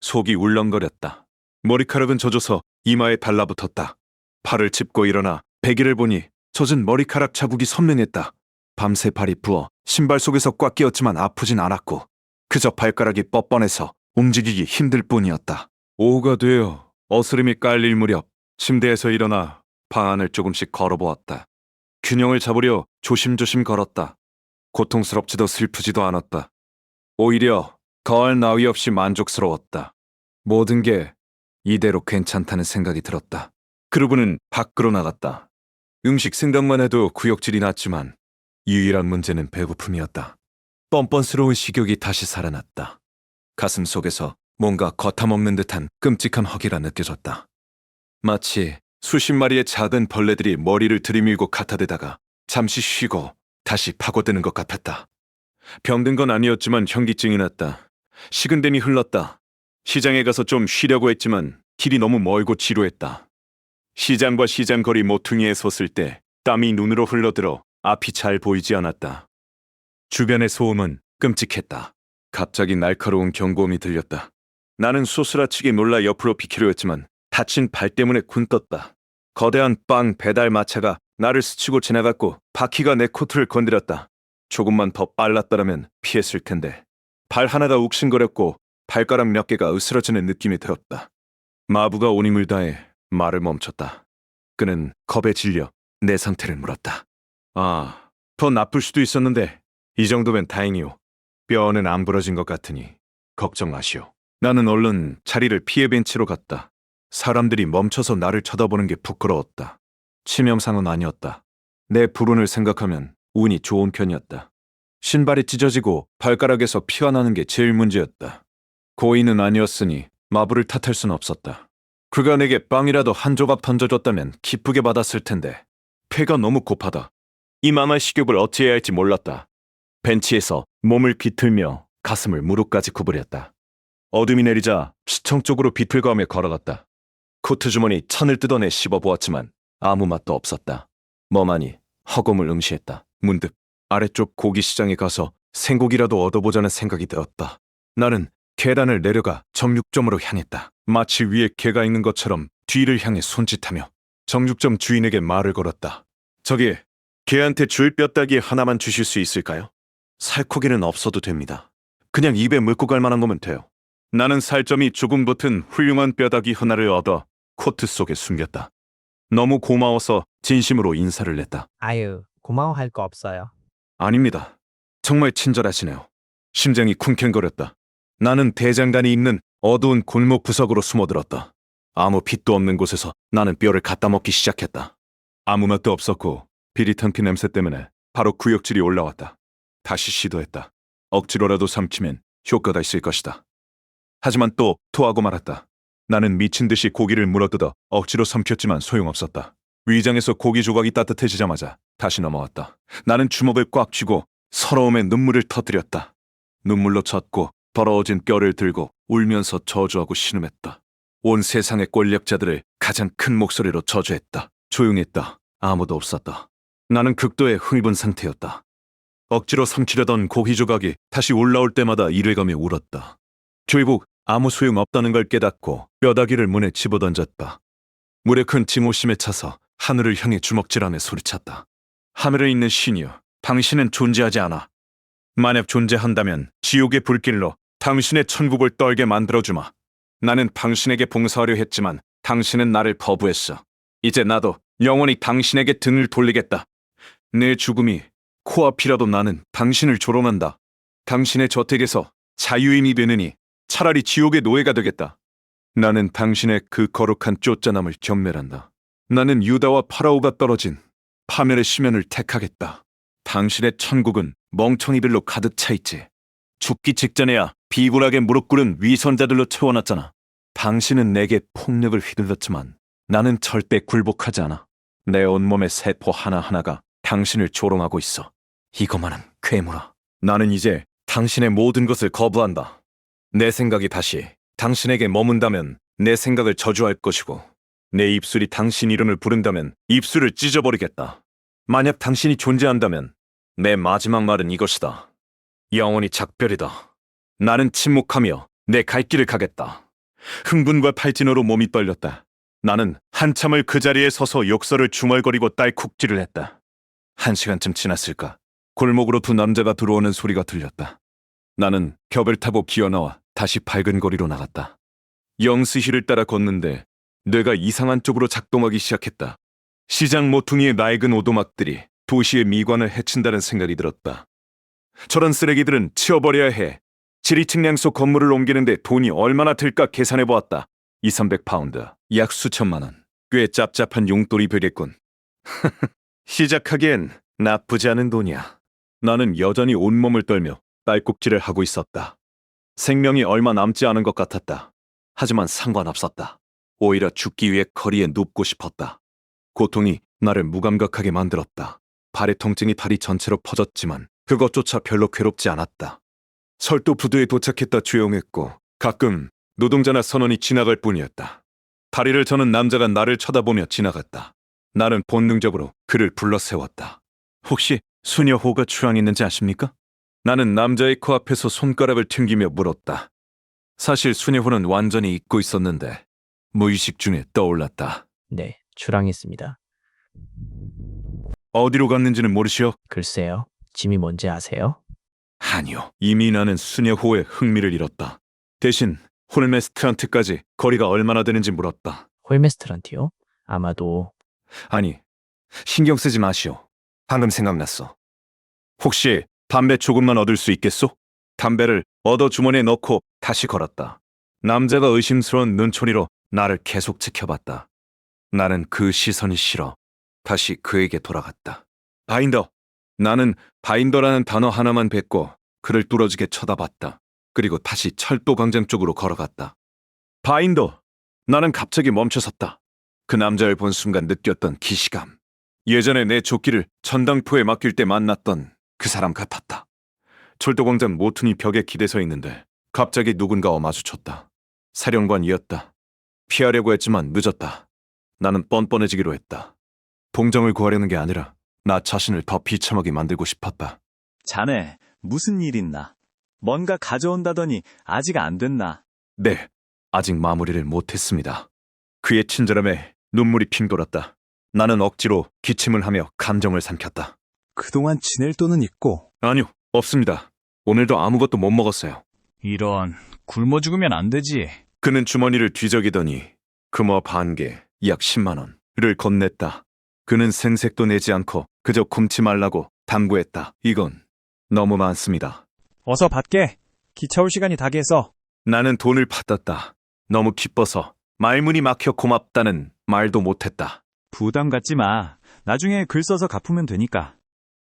[SPEAKER 3] 속이 울렁거렸다. 머리카락은 젖어서 이마에 달라붙었다. 팔을 짚고 일어나 베개를 보니 젖은 머리카락 자국이 선명했다. 밤새 발이 부어 신발 속에서 꽉 끼었지만 아프진 않았고 그저 발가락이 뻣뻣해서 움직이기 힘들 뿐이었다. 오후가 되어 어스름이 깔릴 무렵 침대에서 일어나 방 안을 조금씩 걸어보았다. 균형을 잡으려 조심조심 걸었다. 고통스럽지도 슬프지도 않았다. 오히려 거할 나위 없이 만족스러웠다. 모든 게 이대로 괜찮다는 생각이 들었다. 그러고는 밖으로 나갔다. 음식 생각만 해도 구역질이 났지만 유일한 문제는 배고픔이었다. 뻔뻔스러운 식욕이 다시 살아났다. 가슴 속에서 뭔가 겉아먹는 듯한 끔찍한 허기가 느껴졌다. 마치 수십 마리의 작은 벌레들이 머리를 들이밀고 갖다대다가 잠시 쉬고 다시 파고드는 것 같았다. 병든 건 아니었지만 현기증이 났다. 식은땀이 흘렀다. 시장에 가서 좀 쉬려고 했지만 길이 너무 멀고 지루했다. 시장과 시장 거리 모퉁이에 섰을 때 땀이 눈으로 흘러들어 앞이 잘 보이지 않았다. 주변의 소음은 끔찍했다. 갑자기 날카로운 경고음이 들렸다. 나는 소스라치게 놀라 옆으로 비키려 했지만 다친 발 때문에 굼떴다. 거대한 빵 배달 마차가 나를 스치고 지나갔고 바퀴가 내 코트를 건드렸다. 조금만 더 빨랐더라면 피했을 텐데. 발 하나가 욱신거렸고 발가락 몇 개가 으스러지는 느낌이 들었다. 마부가 온 힘을 다해 말을 멈췄다. 그는 겁에 질려 내 상태를 물었다. 아, 더 나쁠 수도 있었는데 이 정도면 다행이오. 뼈는 안 부러진 것 같으니 걱정 마시오. 나는 얼른 자리를 피해 벤치로 갔다. 사람들이 멈춰서 나를 쳐다보는 게 부끄러웠다. 치명상은 아니었다. 내 불운을 생각하면 운이 좋은 편이었다. 신발이 찢어지고 발가락에서 피가 나는 게 제일 문제였다. 고의는 아니었으니 마부를 탓할 순 없었다. 그가 내게 빵이라도 한 조각 던져줬다면 기쁘게 받았을 텐데 폐가 너무 고파다. 이 망할 식욕을 어찌해야 할지 몰랐다. 벤치에서 몸을 비틀며 가슴을 무릎까지 구부렸다. 어둠이 내리자 시청 쪽으로 비틀거하며 걸어갔다. 코트 주머니 천을 뜯어내 씹어보았지만 아무 맛도 없었다. 멍하니 허공을 응시했다. 문득 아래쪽 고기시장에 가서 생고기라도 얻어보자는 생각이 들었다. 나는 계단을 내려가 정육점으로 향했다. 마치 위에 개가 있는 것처럼 뒤를 향해 손짓하며 정육점 주인에게 말을 걸었다. 저기, 개한테 줄 뼈다귀 하나만 주실 수 있을까요? 살코기는 없어도 됩니다. 그냥 입에 물고 갈 만한 거면 돼요. 나는 살점이 조금 붙은 훌륭한 뼈다귀 하나를 얻어 코트 속에 숨겼다. 너무 고마워서 진심으로 인사를 냈다.
[SPEAKER 5] 아유, 고마워할 거 없어요.
[SPEAKER 3] 아닙니다. 정말 친절하시네요. 심장이 쿵쾅거렸다. 나는 대장간이 있는 어두운 골목 구석으로 숨어들었다. 아무 빛도 없는 곳에서 나는 뼈를 갖다 먹기 시작했다. 아무 맛도 없었고 비릿한 피 냄새 때문에 바로 구역질이 올라왔다. 다시 시도했다. 억지로라도 삼키면 효과가 있을 것이다. 하지만 또 토하고 말았다. 나는 미친 듯이 고기를 물어뜯어 억지로 삼켰지만 소용없었다. 위장에서 고기 조각이 따뜻해지자마자 다시 넘어왔다. 나는 주먹을 꽉 쥐고 서러움에 눈물을 터뜨렸다. 눈물로 젖고 더러워진 뼈를 들고 울면서 저주하고 신음했다. 온 세상의 권력자들을 가장 큰 목소리로 저주했다. 조용했다. 아무도 없었다. 나는 극도의 흥분 상태였다. 억지로 삼키려던 고기 조각이 다시 올라올 때마다 이를 가며 울었다. 결국 아무 소용없다는 걸 깨닫고 뼈다귀를 문에 집어던졌다. 무력한 증오심에 차서 하늘을 향해 주먹질하며 소리쳤다. 하늘에 있는 신이여, 당신은 존재하지 않아. 만약 존재한다면 지옥의 불길로 당신의 천국을 떨게 만들어주마. 나는 당신에게 봉사하려 했지만 당신은 나를 거부했어. 이제 나도 영원히 당신에게 등을 돌리겠다. 내 죽음이 코앞이라도 나는 당신을 조롱한다. 당신의 저택에서 자유인이 되느니 차라리 지옥의 노예가 되겠다. 나는 당신의 그 거룩한 쫓겨남을 경멸한다. 나는 유다와 파라오가 떨어진 파멸의 시면을 택하겠다. 당신의 천국은 멍청이들로 가득 차 있지. 죽기 직전에야 비굴하게 무릎 꿇은 위선자들로 채워놨잖아. 당신은 내게 폭력을 휘둘렀지만 나는 절대 굴복하지 않아. 내 온몸의 세포 하나하나가 당신을 조롱하고 있어. 이거만은 괴물아. 나는 이제 당신의 모든 것을 거부한다. 내 생각이 다시 당신에게 머문다면 내 생각을 저주할 것이고 내 입술이 당신 이름을 부른다면 입술을 찢어버리겠다. 만약 당신이 존재한다면 내 마지막 말은 이것이다. 영원히 작별이다. 나는 침묵하며 내 갈 길을 가겠다. 흥분과 팔진으로 몸이 떨렸다. 나는 한참을 그 자리에 서서 욕설을 중얼거리고 딸꾹질을 했다. 1시간쯤 지났을까? 골목으로 두 남자가 들어오는 소리가 들렸다. 나는 겹을 타고 기어나와 다시 밝은 거리로 나갔다. 영스희를 따라 걷는데 뇌가 이상한 쪽으로 작동하기 시작했다. 시장 모퉁이의 낡은 오도막들이 도시의 미관을 해친다는 생각이 들었다. 저런 쓰레기들은 치워버려야 해. 지리측량 속 건물을 옮기는데 돈이 얼마나 들까 계산해보았다. 200~300파운드, 약 수천만 원. 꽤 짭짭한 용돈이 되겠군. 시작하기엔 나쁘지 않은 돈이야. 나는 여전히 온몸을 떨며 딸꾹질을 하고 있었다. 생명이 얼마 남지 않은 것 같았다. 하지만 상관없었다. 오히려 죽기 위해 거리에 눕고 싶었다. 고통이 나를 무감각하게 만들었다. 발의 통증이 다리 전체로 퍼졌지만 그것조차 별로 괴롭지 않았다. 설도 부두에 도착했다 조용했고 가끔 노동자나 선원이 지나갈 뿐이었다. 다리를 저는 남자가 나를 쳐다보며 지나갔다. 나는 본능적으로 그를 불러 세웠다. 혹시 수녀호가 출항했는지 아십니까? 나는 남자의 코앞에서 손가락을 튕기며 물었다. 사실 수녀호는 완전히 잊고 있었는데 무의식 중에 떠올랐다.
[SPEAKER 5] 네, 출항했습니다.
[SPEAKER 3] 어디로 갔는지는 모르시오?
[SPEAKER 5] 글쎄요, 짐이 뭔지 아세요?
[SPEAKER 3] 아니요. 이미 나는 수녀호에 흥미를 잃었다. 대신 홀메스트란트까지 거리가 얼마나 되는지 물었다.
[SPEAKER 5] 홀메스트란트요? 아마도
[SPEAKER 3] 아니, 신경 쓰지 마시오. 방금 생각났어. 혹시 담배 조금만 얻을 수 있겠소? 담배를 얻어 주머니에 넣고 다시 걸었다. 남자가 의심스러운 눈초리로 나를 계속 지켜봤다. 나는 그 시선이 싫어 다시 그에게 돌아갔다. 바인더! 나는 바인더라는 단어 하나만 뱉고 그를 뚫어지게 쳐다봤다. 그리고 다시 철도 광장 쪽으로 걸어갔다. 바인더! 나는 갑자기 멈춰섰다. 그 남자를 본 순간 느꼈던 기시감. 예전에 내 조끼를 전당포에 맡길 때 만났던 그 사람 같았다. 철도 광장 모퉁이 벽에 기대서 있는데 갑자기 누군가와 마주쳤다. 사령관이었다. 피하려고 했지만 늦었다. 나는 뻔뻔해지기로 했다. 동정을 구하려는 게 아니라 나 자신을 더 비참하게 만들고 싶었다.
[SPEAKER 13] 자네, 무슨 일 있나? 뭔가 가져온다더니 아직 안 됐나?
[SPEAKER 3] 네, 아직 마무리를 못했습니다. 그의 친절함에 눈물이 핑 돌았다. 나는 억지로 기침을 하며 감정을 삼켰다.
[SPEAKER 13] 그동안 지낼 돈은 있고.
[SPEAKER 3] 아니요, 없습니다. 오늘도 아무것도 못 먹었어요.
[SPEAKER 13] 이런, 굶어 죽으면 안 되지.
[SPEAKER 3] 그는 주머니를 뒤적이더니 금어 반개, 약 10만 원을 건넸다. 그는 생색도 내지 않고 그저 굶지 말라고 당부했다. 이건 너무 많습니다.
[SPEAKER 13] 어서 받게. 기차 올 시간이 다 돼서.
[SPEAKER 3] 나는 돈을 받았다. 너무 기뻐서 말문이 막혀 고맙다는 말도 못했다.
[SPEAKER 13] 부담 갖지 마. 나중에 글 써서 갚으면 되니까.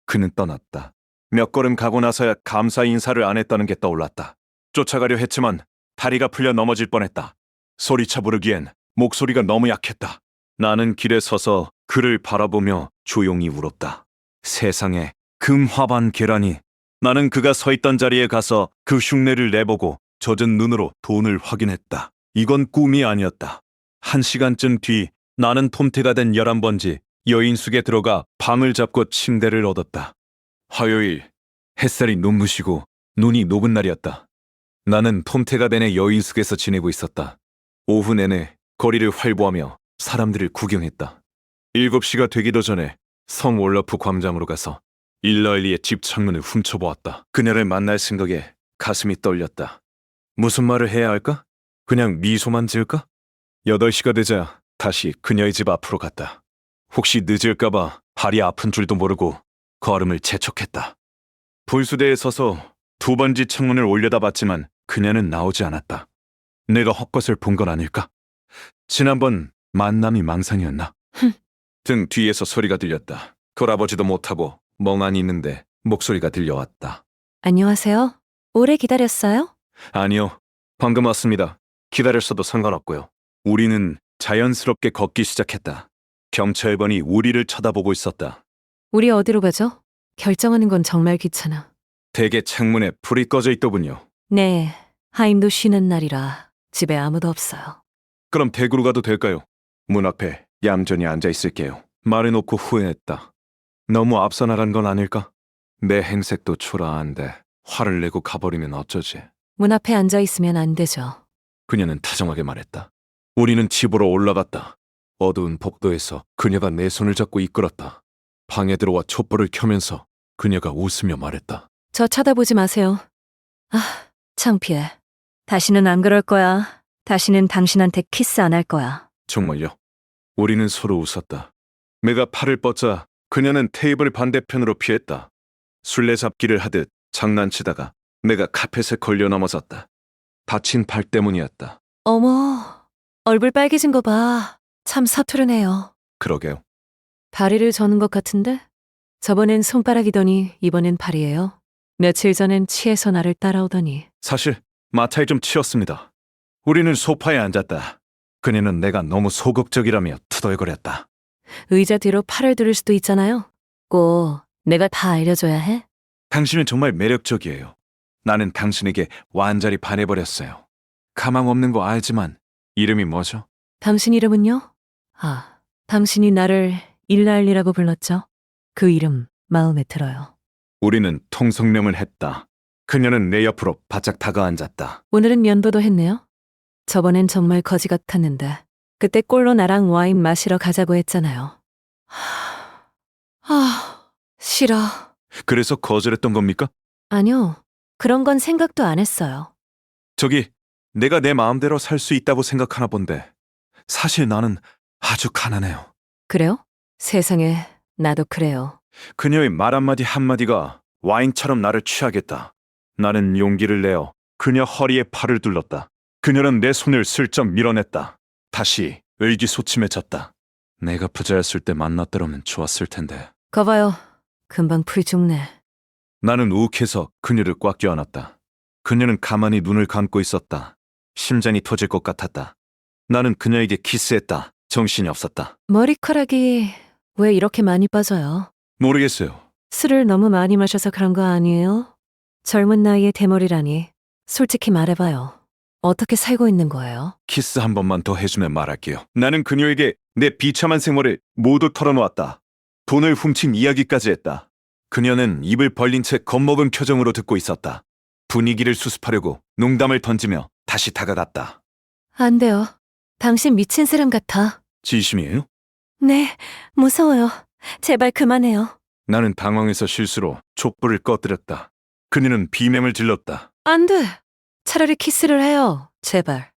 [SPEAKER 3] 그는 떠났다. 몇 걸음 가고 나서야 감사 인사를 안 했다는 게 떠올랐다. 쫓아가려 했지만 다리가 풀려 넘어질 뻔했다. 소리쳐 부르기엔 목소리가 너무 약했다. 나는 길에 서서 그를 바라보며 조용히 울었다. 세상에 금화반 계란이. 나는 그가 서 있던 자리에 가서 그 흉내를 내보고 젖은 눈으로 돈을 확인했다. 이건 꿈이 아니었다. 1시간쯤 뒤 나는 톰태가 된 11번지 여인숙에 들어가 방을 잡고 침대를 얻었다. 화요일, 햇살이 눈부시고 눈이 녹은 날이었다. 나는 톰태가 된의 여인숙에서 지내고 있었다. 오후 내내 거리를 활보하며 사람들을 구경했다. 7시가 되기도 전에 성 올러프 광장으로 가서 일러일리의 집 창문을 훔쳐보았다. 그녀를 만날 생각에 가슴이 떨렸다. 무슨 말을 해야 할까? 그냥 미소만 지을까? 8시가 되자 다시 그녀의 집 앞으로 갔다. 혹시 늦을까봐 발이 아픈 줄도 모르고 걸음을 재촉했다. 불수대에 서서 2번지 창문을 올려다봤지만 그녀는 나오지 않았다. 내가 헛것을 본 건 아닐까? 지난번 만남이 망상이었나? 등 뒤에서 소리가 들렸다. 돌아보지도 못하고 멍하니 있는데 목소리가 들려왔다.
[SPEAKER 14] 안녕하세요. 오래 기다렸어요?
[SPEAKER 3] 아니요, 방금 왔습니다. 기다렸어도 상관없고요. 우리는 자연스럽게 걷기 시작했다. 경찰관이 우리를 쳐다보고 있었다.
[SPEAKER 14] 우리 어디로 가죠? 결정하는 건 정말 귀찮아.
[SPEAKER 3] 대개 창문에 불이 꺼져 있더군요.
[SPEAKER 14] 네, 하임도 쉬는 날이라 집에 아무도 없어요.
[SPEAKER 3] 그럼 대구로 가도 될까요? 문 앞에 얌전히 앉아 있을게요. 말해놓고 후회했다. 너무 앞서 나간 건 아닐까? 내 행색도 초라한데 화를 내고 가버리면 어쩌지?
[SPEAKER 14] 문 앞에 앉아 있으면 안 되죠.
[SPEAKER 3] 그녀는 다정하게 말했다. 우리는 집으로 올라갔다. 어두운 복도에서 그녀가 내 손을 잡고 이끌었다. 방에 들어와 촛불을 켜면서 그녀가 웃으며 말했다.
[SPEAKER 14] 저 쳐다보지 마세요. 아, 창피해. 다시는 안 그럴 거야. 다시는 당신한테 키스 안 할 거야.
[SPEAKER 3] 정말요? 우리는 서로 웃었다. 내가 팔을 뻗자 그녀는 테이블 반대편으로 피했다. 술래잡기를 하듯 장난치다가 내가 카펫에 걸려 넘어졌다. 다친 팔 때문이었다.
[SPEAKER 14] 어머, 얼굴 빨개진 거 봐. 참 서투르네요.
[SPEAKER 3] 그러게요.
[SPEAKER 14] 다리를 저는 것 같은데? 저번엔 손가락이더니 이번엔 팔이에요. 며칠 전엔 취해서 나를 따라오더니.
[SPEAKER 3] 사실 마찰 좀 치웠습니다. 우리는 소파에 앉았다. 그녀는 내가 너무 소극적이라며 투덜거렸다.
[SPEAKER 14] 의자 뒤로 팔을 들을 수도 있잖아요. 꼭 내가 다 알려줘야 해?
[SPEAKER 3] 당신은 정말 매력적이에요. 나는 당신에게 완전히 반해버렸어요. 가망 없는 거 알지만 이름이 뭐죠?
[SPEAKER 14] 당신 이름은요? 아, 당신이 나를 일라일리라고 불렀죠? 그 이름 마음에 들어요.
[SPEAKER 3] 우리는 통성명을 했다. 그녀는 내 옆으로 바짝 다가앉았다.
[SPEAKER 14] 오늘은 면도도 했네요. 저번엔 정말 거지 같았는데 그때 꼴로 나랑 와인 마시러 가자고 했잖아요. 싫어.
[SPEAKER 3] 그래서 거절했던 겁니까?
[SPEAKER 14] 아니요. 그런 건 생각도 안 했어요.
[SPEAKER 3] 저기, 내가 내 마음대로 살 수 있다고 생각하나 본데 사실 나는 아주 가난해요.
[SPEAKER 14] 그래요? 세상에, 나도 그래요.
[SPEAKER 3] 그녀의 말 한마디 한마디가 와인처럼 나를 취하겠다. 나는 용기를 내어 그녀 허리에 팔을 둘렀다. 그녀는 내 손을 슬쩍 밀어냈다. 다시 의기소침해졌다. 내가 부자였을 때 만났더라면 좋았을 텐데.
[SPEAKER 14] 거봐요. 금방 풀 죽네.
[SPEAKER 3] 나는 욱해서 그녀를 꽉 껴안았다. 그녀는 가만히 눈을 감고 있었다. 심장이 터질 것 같았다. 나는 그녀에게 키스했다. 정신이 없었다.
[SPEAKER 14] 머리카락이 왜 이렇게 많이 빠져요?
[SPEAKER 3] 모르겠어요.
[SPEAKER 14] 술을 너무 많이 마셔서 그런 거 아니에요? 젊은 나이에 대머리라니. 솔직히 말해봐요. 어떻게 살고 있는 거예요?
[SPEAKER 3] 키스 한 번만 더 해주면 말할게요. 나는 그녀에게 내 비참한 생활을 모두 털어놓았다. 돈을 훔친 이야기까지 했다. 그녀는 입을 벌린 채 겁먹은 표정으로 듣고 있었다. 분위기를 수습하려고 농담을 던지며 다시 다가갔다.
[SPEAKER 14] 안 돼요. 당신 미친 사람 같아.
[SPEAKER 3] 진심이에요?
[SPEAKER 14] 네, 무서워요. 제발 그만해요.
[SPEAKER 3] 나는 당황해서 실수로 촛불을 꺼뜨렸다. 그녀는 비명을 질렀다.
[SPEAKER 14] 안 돼. 차라리 키스를 해요. 제발.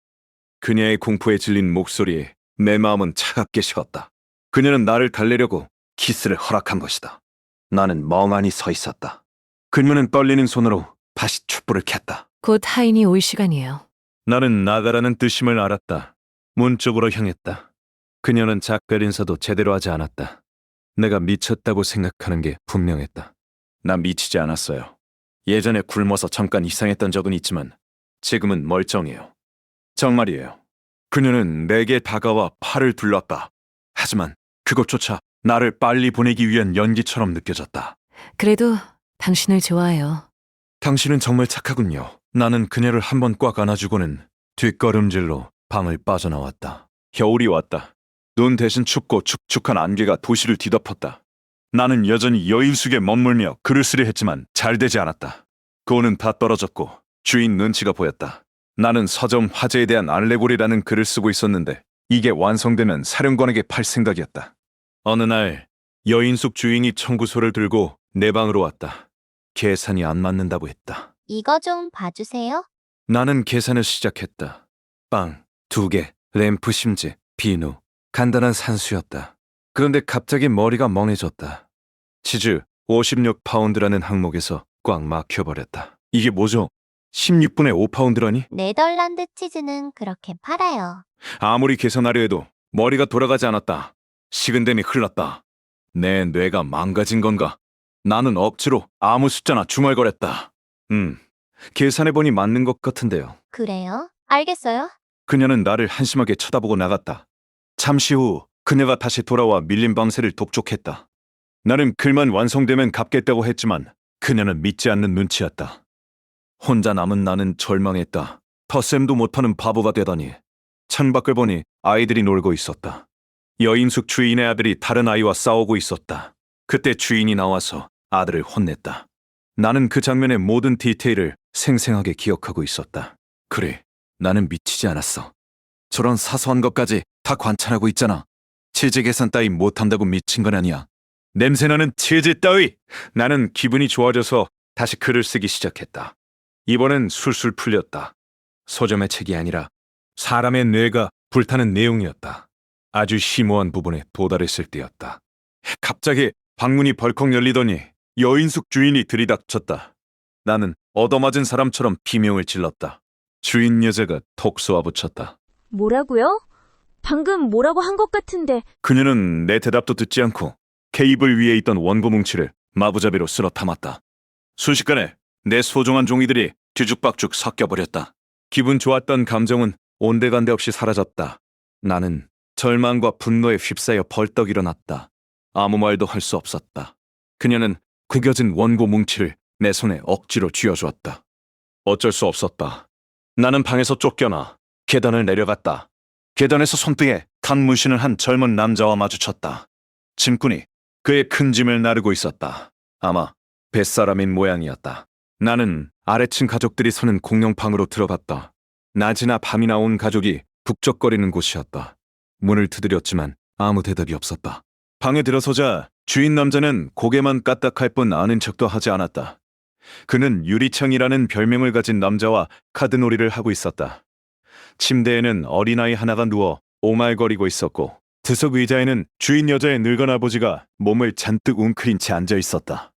[SPEAKER 3] 그녀의 공포에 질린 목소리에 내 마음은 차갑게 식었다. 그녀는 나를 달래려고 키스를 허락한 것이다. 나는 멍하니 서 있었다. 그녀는 떨리는 손으로 다시 촛불을 켰다.
[SPEAKER 14] 곧 하인이 올 시간이에요.
[SPEAKER 3] 나는 나가라는 뜻임을 알았다. 문 쪽으로 향했다. 그녀는 작별 인사도 제대로 하지 않았다. 내가 미쳤다고 생각하는 게 분명했다. 난 미치지 않았어요. 예전에 굶어서 잠깐 이상했던 적은 있지만 지금은 멀쩡해요. 정말이에요. 그녀는 내게 다가와 팔을 둘렀다. 하지만 그것조차 나를 빨리 보내기 위한 연기처럼 느껴졌다.
[SPEAKER 14] 그래도 당신을 좋아해요.
[SPEAKER 3] 당신은 정말 착하군요. 나는 그녀를 한 번 꽉 안아주고는 뒷걸음질로 방을 빠져나왔다. 겨울이 왔다. 눈 대신 춥고 축축한 안개가 도시를 뒤덮었다. 나는 여전히 여인숙에 머물며 글을 쓰려 했지만 잘 되지 않았다. 고는 다 떨어졌고 주인 눈치가 보였다. 나는 서점 화제에 대한 알레고리라는 글을 쓰고 있었는데 이게 완성되면 사령관에게 팔 생각이었다. 어느 날 여인숙 주인이 청구서를 들고 내 방으로 왔다. 계산이 안 맞는다고 했다.
[SPEAKER 8] 이거 좀 봐주세요.
[SPEAKER 3] 나는 계산을 시작했다. 빵 2개, 램프 심지, 비누, 간단한 산수였다. 그런데 갑자기 머리가 멍해졌다. 치즈 56파운드라는 항목에서 꽉 막혀버렸다. 이게 뭐죠? 16분의 5파운드라니?
[SPEAKER 8] 네덜란드 치즈는 그렇게 팔아요.
[SPEAKER 3] 아무리 계산하려 해도 머리가 돌아가지 않았다. 식은땀이 흘렀다. 내 뇌가 망가진 건가? 나는 억지로 아무 숫자나 중얼거렸다. 계산해보니 맞는 것 같은데요.
[SPEAKER 8] 그래요? 알겠어요.
[SPEAKER 3] 그녀는 나를 한심하게 쳐다보고 나갔다. 잠시 후 그녀가 다시 돌아와 밀린 방세를 독촉했다. 나는 글만 완성되면 갚겠다고 했지만 그녀는 믿지 않는 눈치였다. 혼자 남은 나는 절망했다. 덧셈도 못하는 바보가 되다니. 창밖을 보니 아이들이 놀고 있었다. 여인숙 주인의 아들이 다른 아이와 싸우고 있었다. 그때 주인이 나와서 아들을 혼냈다. 나는 그 장면의 모든 디테일을 생생하게 기억하고 있었다. 그래, 나는 미치지 않았어. 저런 사소한 것까지 다 관찰하고 있잖아. 치즈 계산 따위 못한다고 미친 건 아니야. 냄새나는 치즈 따위! 나는 기분이 좋아져서 다시 글을 쓰기 시작했다. 이번엔 술술 풀렸다. 서점의 책이 아니라 사람의 뇌가 불타는 내용이었다. 아주 심오한 부분에 도달했을 때였다. 갑자기 방문이 벌컥 열리더니 여인숙 주인이 들이닥쳤다. 나는 얻어맞은 사람처럼 비명을 질렀다. 주인 여자가 톡 쏘아붙였다.
[SPEAKER 15] 뭐라고요? 방금 뭐라고 한 것 같은데.
[SPEAKER 3] 그녀는 내 대답도 듣지 않고 케이블 위에 있던 원고 뭉치를 마부잡이로 쓸어 담았다. 순식간에 내 소중한 종이들이 뒤죽박죽 섞여버렸다. 기분 좋았던 감정은 온데간데 없이 사라졌다. 나는 절망과 분노에 휩싸여 벌떡 일어났다. 아무 말도 할 수 없었다. 그녀는 구겨진 원고 뭉치를 내 손에 억지로 쥐어주었다. 어쩔 수 없었다. 나는 방에서 쫓겨나 계단을 내려갔다. 계단에서 손등에 탄 문신을 한 젊은 남자와 마주쳤다. 짐꾼이 그의 큰 짐을 나르고 있었다. 아마 뱃사람인 모양이었다. 나는 아래층 가족들이 사는 공용방으로 들어갔다. 낮이나 밤이나 온 가족이 북적거리는 곳이었다. 문을 두드렸지만 아무 대답이 없었다. 방에 들어서자 주인 남자는 고개만 까딱할 뿐 아는 척도 하지 않았다. 그는 유리창이라는 별명을 가진 남자와 카드놀이를 하고 있었다. 침대에는 어린아이 하나가 누워 오말거리고 있었고 드석 의자에는 주인 여자의 늙은 아버지가 몸을 잔뜩 웅크린 채 앉아 있었다.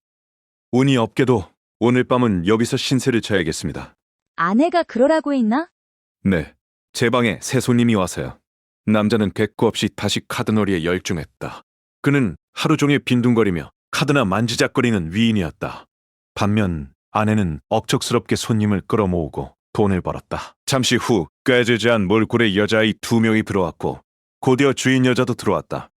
[SPEAKER 3] 운이 없게도 오늘 밤은 여기서 신세를 져야겠습니다.
[SPEAKER 15] 아내가 그러라고 했나?
[SPEAKER 3] 네, 제 방에 새 손님이 와서요. 남자는 객고 없이 다시 카드놀이에 열중했다. 그는 하루 종일 빈둥거리며 카드나 만지작거리는 위인이었다. 반면 아내는 억척스럽게 손님을 끌어모으고 돈을 벌었다. 잠시 후 꾀지지한 몰골의 여자아이 2명이 들어왔고 곧이어 주인 여자도 들어왔다.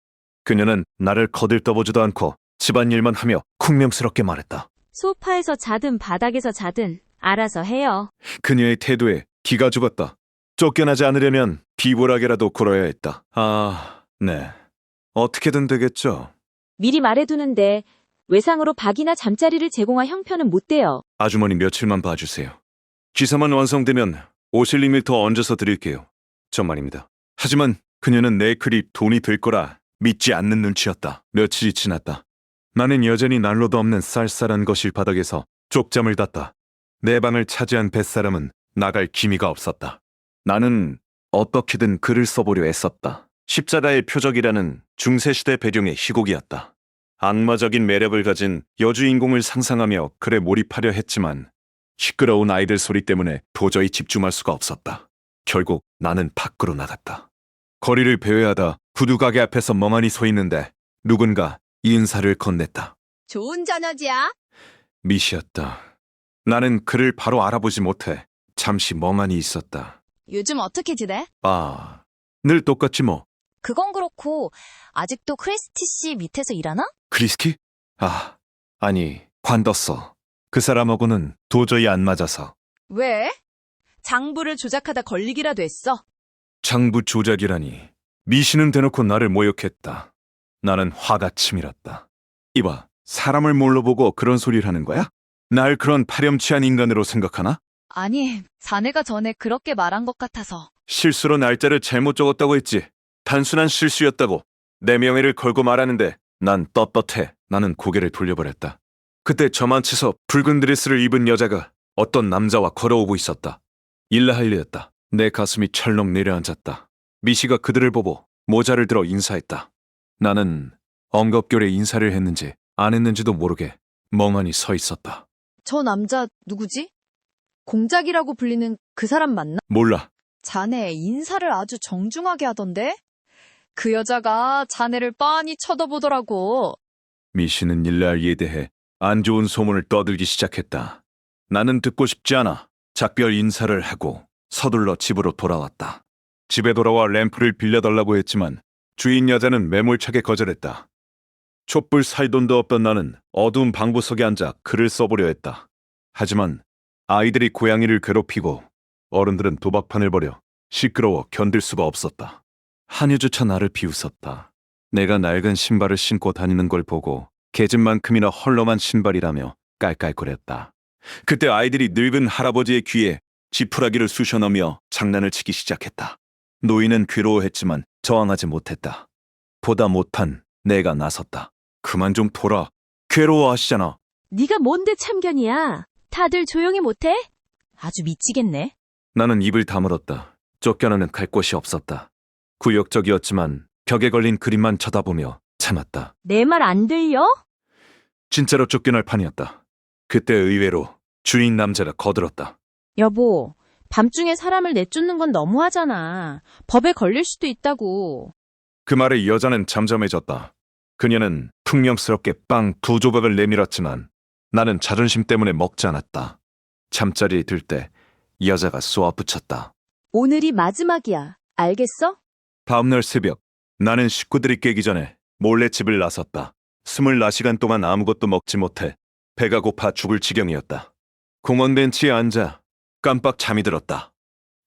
[SPEAKER 3] 그녀는 나를 거들떠보지도 않고 집안일만 하며 쿵명스럽게 말했다.
[SPEAKER 15] 소파에서 자든 바닥에서 자든 알아서 해요.
[SPEAKER 3] 그녀의 태도에 기가 죽었다. 쫓겨나지 않으려면 비보라게라도 굴어야 했다. 아, 네. 어떻게든 되겠죠.
[SPEAKER 15] 미리 말해두는데 외상으로 박이나 잠자리를 제공할 형편은 못 돼요.
[SPEAKER 3] 아주머니 며칠만 봐주세요. 기사만 완성되면 오실링을 더 얹어서 드릴게요. 정말입니다. 하지만 그녀는 내 글이 돈이 될 거라 믿지 않는 눈치였다. 며칠이 지났다. 나는 여전히 난로도 없는 쌀쌀한 거실 바닥에서 쪽잠을 잤다. 내 방을 차지한 뱃사람은 나갈 기미가 없었다. 나는 어떻게든 글을 써보려 애썼다. 십자가의 표적이라는 중세시대 배경의 희곡이었다. 악마적인 매력을 가진 여주인공을 상상하며 글에 몰입하려 했지만 시끄러운 아이들 소리 때문에 도저히 집중할 수가 없었다. 결국 나는 밖으로 나갔다. 거리를 배회하다 구두 가게 앞에서 멍하니 서 있는데 누군가 인사를 건넸다.
[SPEAKER 16] 좋은 저녁이야.
[SPEAKER 3] 미시였다. 나는 그를 바로 알아보지 못해 잠시 멍하니 있었다.
[SPEAKER 16] 요즘 어떻게 지내?
[SPEAKER 3] 아, 늘 똑같지 뭐.
[SPEAKER 16] 그건 그렇고 아직도 크리스티 씨 밑에서 일하나?
[SPEAKER 3] 크리스티? 아, 아니, 관뒀어. 그 사람하고는 도저히 안 맞아서.
[SPEAKER 16] 왜? 장부를 조작하다 걸리기라도 했어?
[SPEAKER 3] 장부 조작이라니. 미신은 대놓고 나를 모욕했다. 나는 화가 치밀었다. 이봐, 사람을 뭘로 보고 그런 소리를 하는 거야? 날 그런 파렴치한 인간으로 생각하나?
[SPEAKER 16] 아니, 자네가 전에 그렇게 말한 것 같아서.
[SPEAKER 3] 실수로 날짜를 잘못 적었다고 했지. 단순한 실수였다고. 내 명예를 걸고 말하는데 난 떳떳해. 나는 고개를 돌려버렸다. 그때 저만치서 붉은 드레스를 입은 여자가 어떤 남자와 걸어오고 있었다. 일라할리였다. 내 가슴이 철렁 내려앉았다. 미시가 그들을 보고 모자를 들어 인사했다. 나는 엉겁결에 인사를 했는지 안 했는지도 모르게 멍하니 서 있었다.
[SPEAKER 16] 저 남자 누구지? 공작이라고 불리는 그 사람 맞나?
[SPEAKER 3] 몰라.
[SPEAKER 16] 자네 인사를 아주 정중하게 하던데? 그 여자가 자네를 빤히 쳐다보더라고.
[SPEAKER 3] 미시는 일라할리에 대해 안 좋은 소문을 떠들기 시작했다. 나는 듣고 싶지 않아 작별 인사를 하고 서둘러 집으로 돌아왔다. 집에 돌아와 램프를 빌려달라고 했지만 주인 여자는 매몰차게 거절했다. 촛불 살 돈도 없던 나는 어두운 방구석에 앉아 글을 써보려 했다. 하지만 아이들이 고양이를 괴롭히고 어른들은 도박판을 벌여 시끄러워 견딜 수가 없었다. 한여조차 나를 비웃었다. 내가 낡은 신발을 신고 다니는 걸 보고 개집만큼이나 헐렁한 신발이라며 깔깔거렸다. 그때 아이들이 늙은 할아버지의 귀에 지푸라기를 쑤셔넣으며 장난을 치기 시작했다. 노인은 괴로워했지만 저항하지 못했다. 보다 못한 내가 나섰다. 그만 좀 둬라. 괴로워하시잖아.
[SPEAKER 15] 네가 뭔데 참견이야. 다들 조용히 못해? 아주 미치겠네.
[SPEAKER 3] 나는 입을 다물었다. 쫓겨나는 갈 곳이 없었다. 굴욕적이었지만 벽에 걸린 그림만 쳐다보며 참았다.
[SPEAKER 15] 내 말 안 들려?
[SPEAKER 3] 진짜로 쫓겨날 판이었다. 그때 의외로 주인 남자가 거들었다.
[SPEAKER 15] 여보, 밤중에 사람을 내쫓는 건 너무하잖아. 법에 걸릴 수도 있다고.
[SPEAKER 3] 그 말에 여자는 잠잠해졌다. 그녀는 퉁명스럽게 빵 2조각을 내밀었지만 나는 자존심 때문에 먹지 않았다. 잠자리에 들 때 여자가 쏘아붙였다.
[SPEAKER 15] 오늘이 마지막이야. 알겠어?
[SPEAKER 3] 다음날 새벽 나는 식구들이 깨기 전에 몰래 집을 나섰다. 24시간 동안 아무것도 먹지 못해 배가 고파 죽을 지경이었다. 공원 벤치에 앉아 깜빡 잠이 들었다.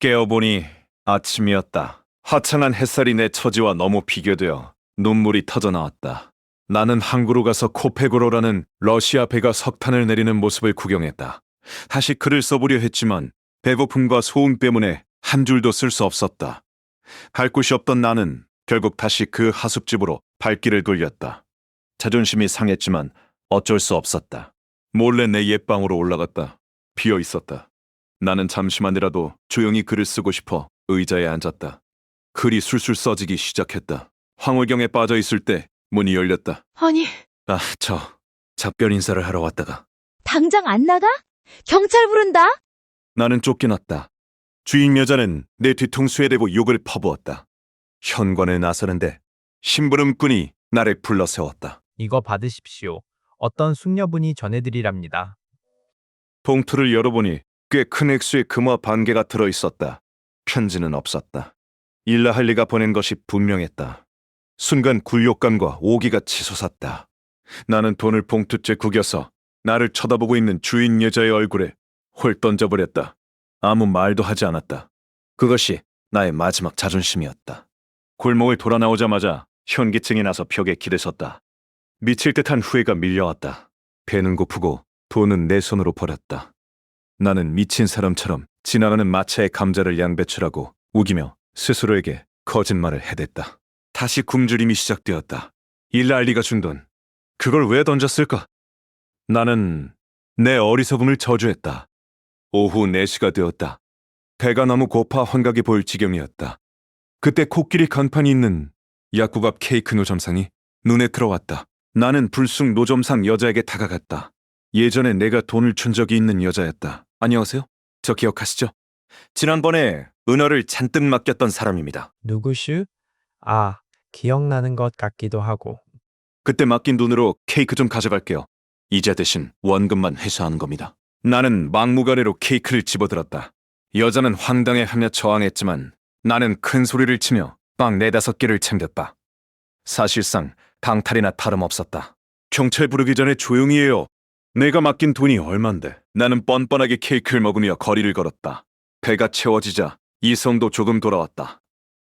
[SPEAKER 3] 깨어보니 아침이었다. 화창한 햇살이 내 처지와 너무 비교되어 눈물이 터져나왔다. 나는 항구로 가서 코페고로라는 러시아 배가 석탄을 내리는 모습을 구경했다. 다시 글을 써보려 했지만 배고픔과 소음 때문에 한 줄도 쓸 수 없었다. 갈 곳이 없던 나는 결국 다시 그 하숙집으로 발길을 돌렸다. 자존심이 상했지만 어쩔 수 없었다. 몰래 내 옛방으로 올라갔다. 비어 있었다. 나는 잠시만이라도 조용히 글을 쓰고 싶어 의자에 앉았다. 글이 술술 써지기 시작했다. 황홀경에 빠져 있을 때 문이 열렸다.
[SPEAKER 15] 아니,
[SPEAKER 3] 작별 인사를 하러 왔다가.
[SPEAKER 15] 당장 안 나가? 경찰 부른다?
[SPEAKER 3] 나는 쫓겨났다. 주인 여자는 내 뒤통수에 대고 욕을 퍼부었다. 현관에 나서는데 심부름꾼이 나를 불러세웠다.
[SPEAKER 4] 이거 받으십시오. 어떤 숙녀분이 전해드리랍니다.
[SPEAKER 3] 봉투를 열어보니 꽤 큰 액수의 금화 반개가 들어있었다. 편지는 없었다. 일라할리가 보낸 것이 분명했다. 순간 굴욕감과 오기가 치솟았다. 나는 돈을 봉투째 구겨서 나를 쳐다보고 있는 주인 여자의 얼굴에 홀 던져버렸다. 아무 말도 하지 않았다. 그것이 나의 마지막 자존심이었다. 골목을 돌아 나오자마자 현기증이 나서 벽에 기대섰다. 미칠 듯한 후회가 밀려왔다. 배는 고프고 돈은 내 손으로 버렸다. 나는 미친 사람처럼 지나가는 마차의 감자를 양배추라고 우기며 스스로에게 거짓말을 해댔다. 다시 굶주림이 시작되었다. 일랄리가 준 돈. 그걸 왜 던졌을까? 나는 내 어리석음을 저주했다. 오후 4시가 되었다. 배가 너무 고파 환각이 보일 지경이었다. 그때 코끼리 간판이 있는 약국 앞 케이크 노점상이 눈에 들어왔다. 나는 불쑥 노점상 여자에게 다가갔다. 예전에 내가 돈을 준 적이 있는 여자였다. 안녕하세요. 저 기억하시죠? 지난번에 은어를 잔뜩 맡겼던 사람입니다.
[SPEAKER 4] 누구슈? 아, 기억나는 것 같기도 하고.
[SPEAKER 3] 그때 맡긴 돈으로 케이크 좀 가져갈게요. 이자 대신 원금만 회수하는 겁니다. 나는 막무가내로 케이크를 집어들었다. 여자는 황당해하며 저항했지만 나는 큰 소리를 치며 빵 4-5개를 챙겼다. 사실상 강탈이나 다름없었다. 경찰 부르기 전에 조용히 해요. 내가 맡긴 돈이 얼만데. 나는 뻔뻔하게 케이크를 먹으며 거리를 걸었다. 배가 채워지자 이성도 조금 돌아왔다.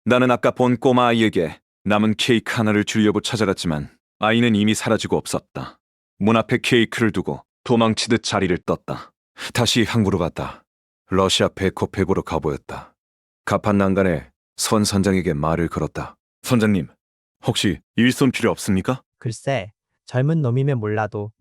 [SPEAKER 3] 나는 아까 본 꼬마 아이에게 남은 케이크 하나를 주려고 찾아갔지만 아이는 이미 사라지고 없었다. 문 앞에 케이크를 두고 도망치듯 자리를 떴다. 다시 항구로 갔다. 러시아 베코페고로 가보였다. 가판 난간에 선 선장에게 말을 걸었다. 선장님, 혹시 일손 필요 없습니까?
[SPEAKER 5] 글쎄, 젊은 놈이면 몰라도.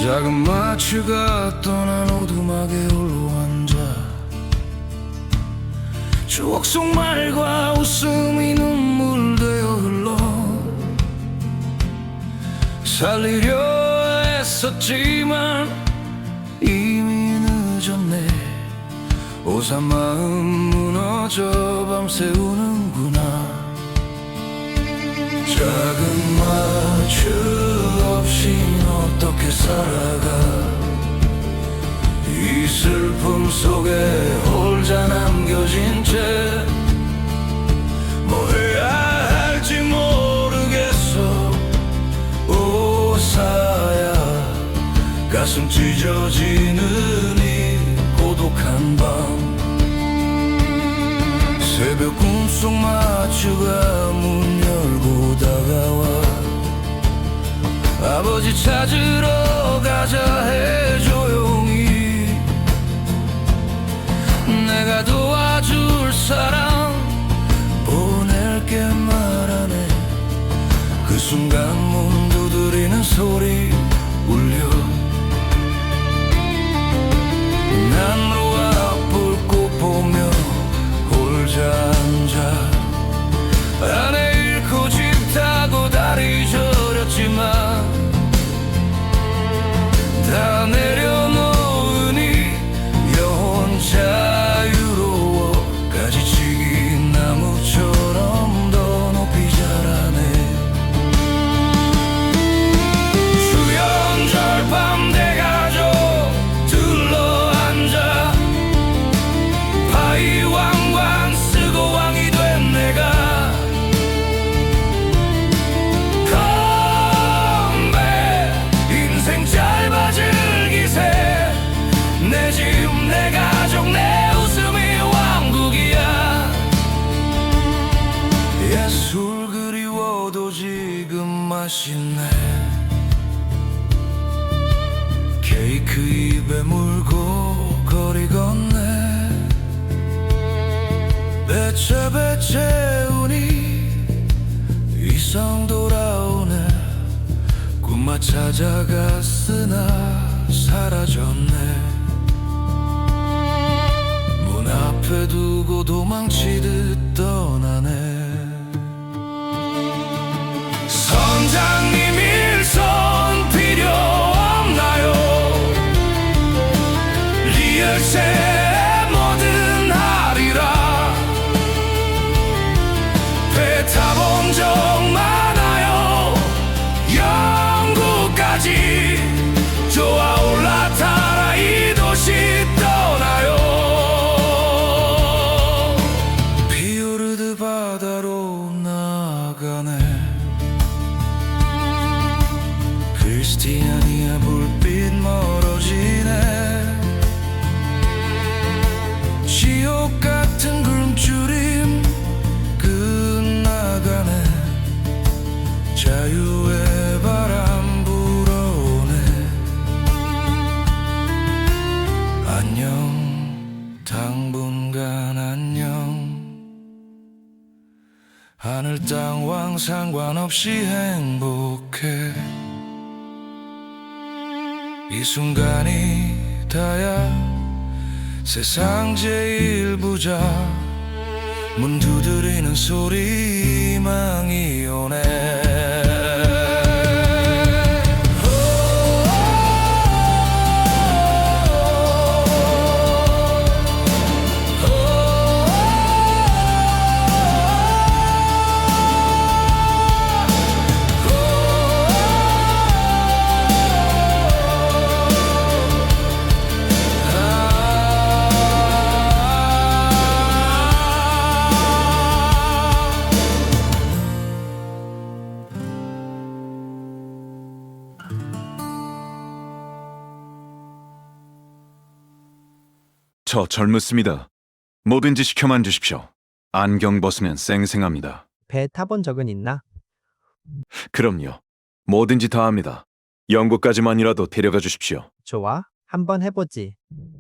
[SPEAKER 17] 작은 마취가 떠난 오두막에 홀로 앉아 추억 속 말과 웃음이 눈물 되어 흘러 살리려 애썼지만 이미 늦었네. 오산 마음 무너져 밤새 우는구나. 작은 마취 없인 어떻게 살아가. 이 슬픔 속에 홀자 남겨진 채 뭐 해야 할지 모르겠어. 오사야 가슴 찢어지는 이 고독한 밤. 새벽 꿈속 마취가 문 열고 다가와. 아버지 찾으러 가자 해 조용히. 내가 도와줄 사람 보낼게 말하네. 그 순간 문 두드리는 소리 울려. 난 너와 불꽃 보며 홀자 앉아. 아내 잃고 집 타고 다리 저렸지만 다 내려놓으니 영혼 자유로워. 가지치기 나무처럼 더 높이 자라네. 주연절 밤 대가족 둘러앉아. 파이왕관 쓰고 왕이 된 내가 내 집, 내 가족, 내 웃음이 왕국이야. 예술 그리워도 지금 맛있네. 케이크 입에 물고 거리 걷네. 배채 채우니 이성 돌아오네. 꿈만 찾아갔으나 사라졌네. 앞에 두고 도망치듯 떠나네. 선장님 일손 필요 없나요? 리얼세 뭐든 하리라. 배 타본 적 많아요. 영국까지 하늘 땅왕 상관없이 행복해. 이 순간이 다야 세상 제일 부자. 문 두드리는 소리 희망이 오네.
[SPEAKER 3] 저 젊습니다. 뭐든지 시켜만 주십시오. 안경 벗으면 쌩쌩합니다.
[SPEAKER 5] 배 타본 적은 있나?
[SPEAKER 3] 그럼요. 뭐든지 다 합니다. 영국까지만이라도 데려가 주십시오.
[SPEAKER 5] 좋아. 한번 해보지.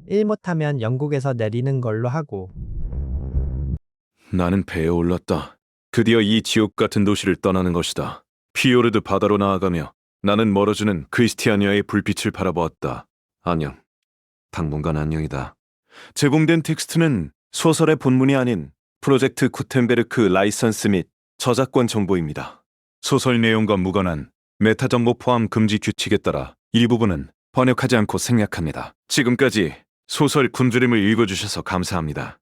[SPEAKER 5] 일 못하면 영국에서 내리는 걸로 하고.
[SPEAKER 3] 나는 배에 올랐다. 드디어 이 지옥 같은 도시를 떠나는 것이다. 피오르드 바다로 나아가며 나는 멀어지는 크리스티아니아의 불빛을 바라보았다. 안녕. 당분간 안녕이다. 제공된 텍스트는 소설의 본문이 아닌 프로젝트 구텐베르크 라이선스 및 저작권 정보입니다. 소설 내용과 무관한 메타 정보 포함 금지 규칙에 따라 일부분은 번역하지 않고 생략합니다. 지금까지 소설 굶주림을 읽어주셔서 감사합니다.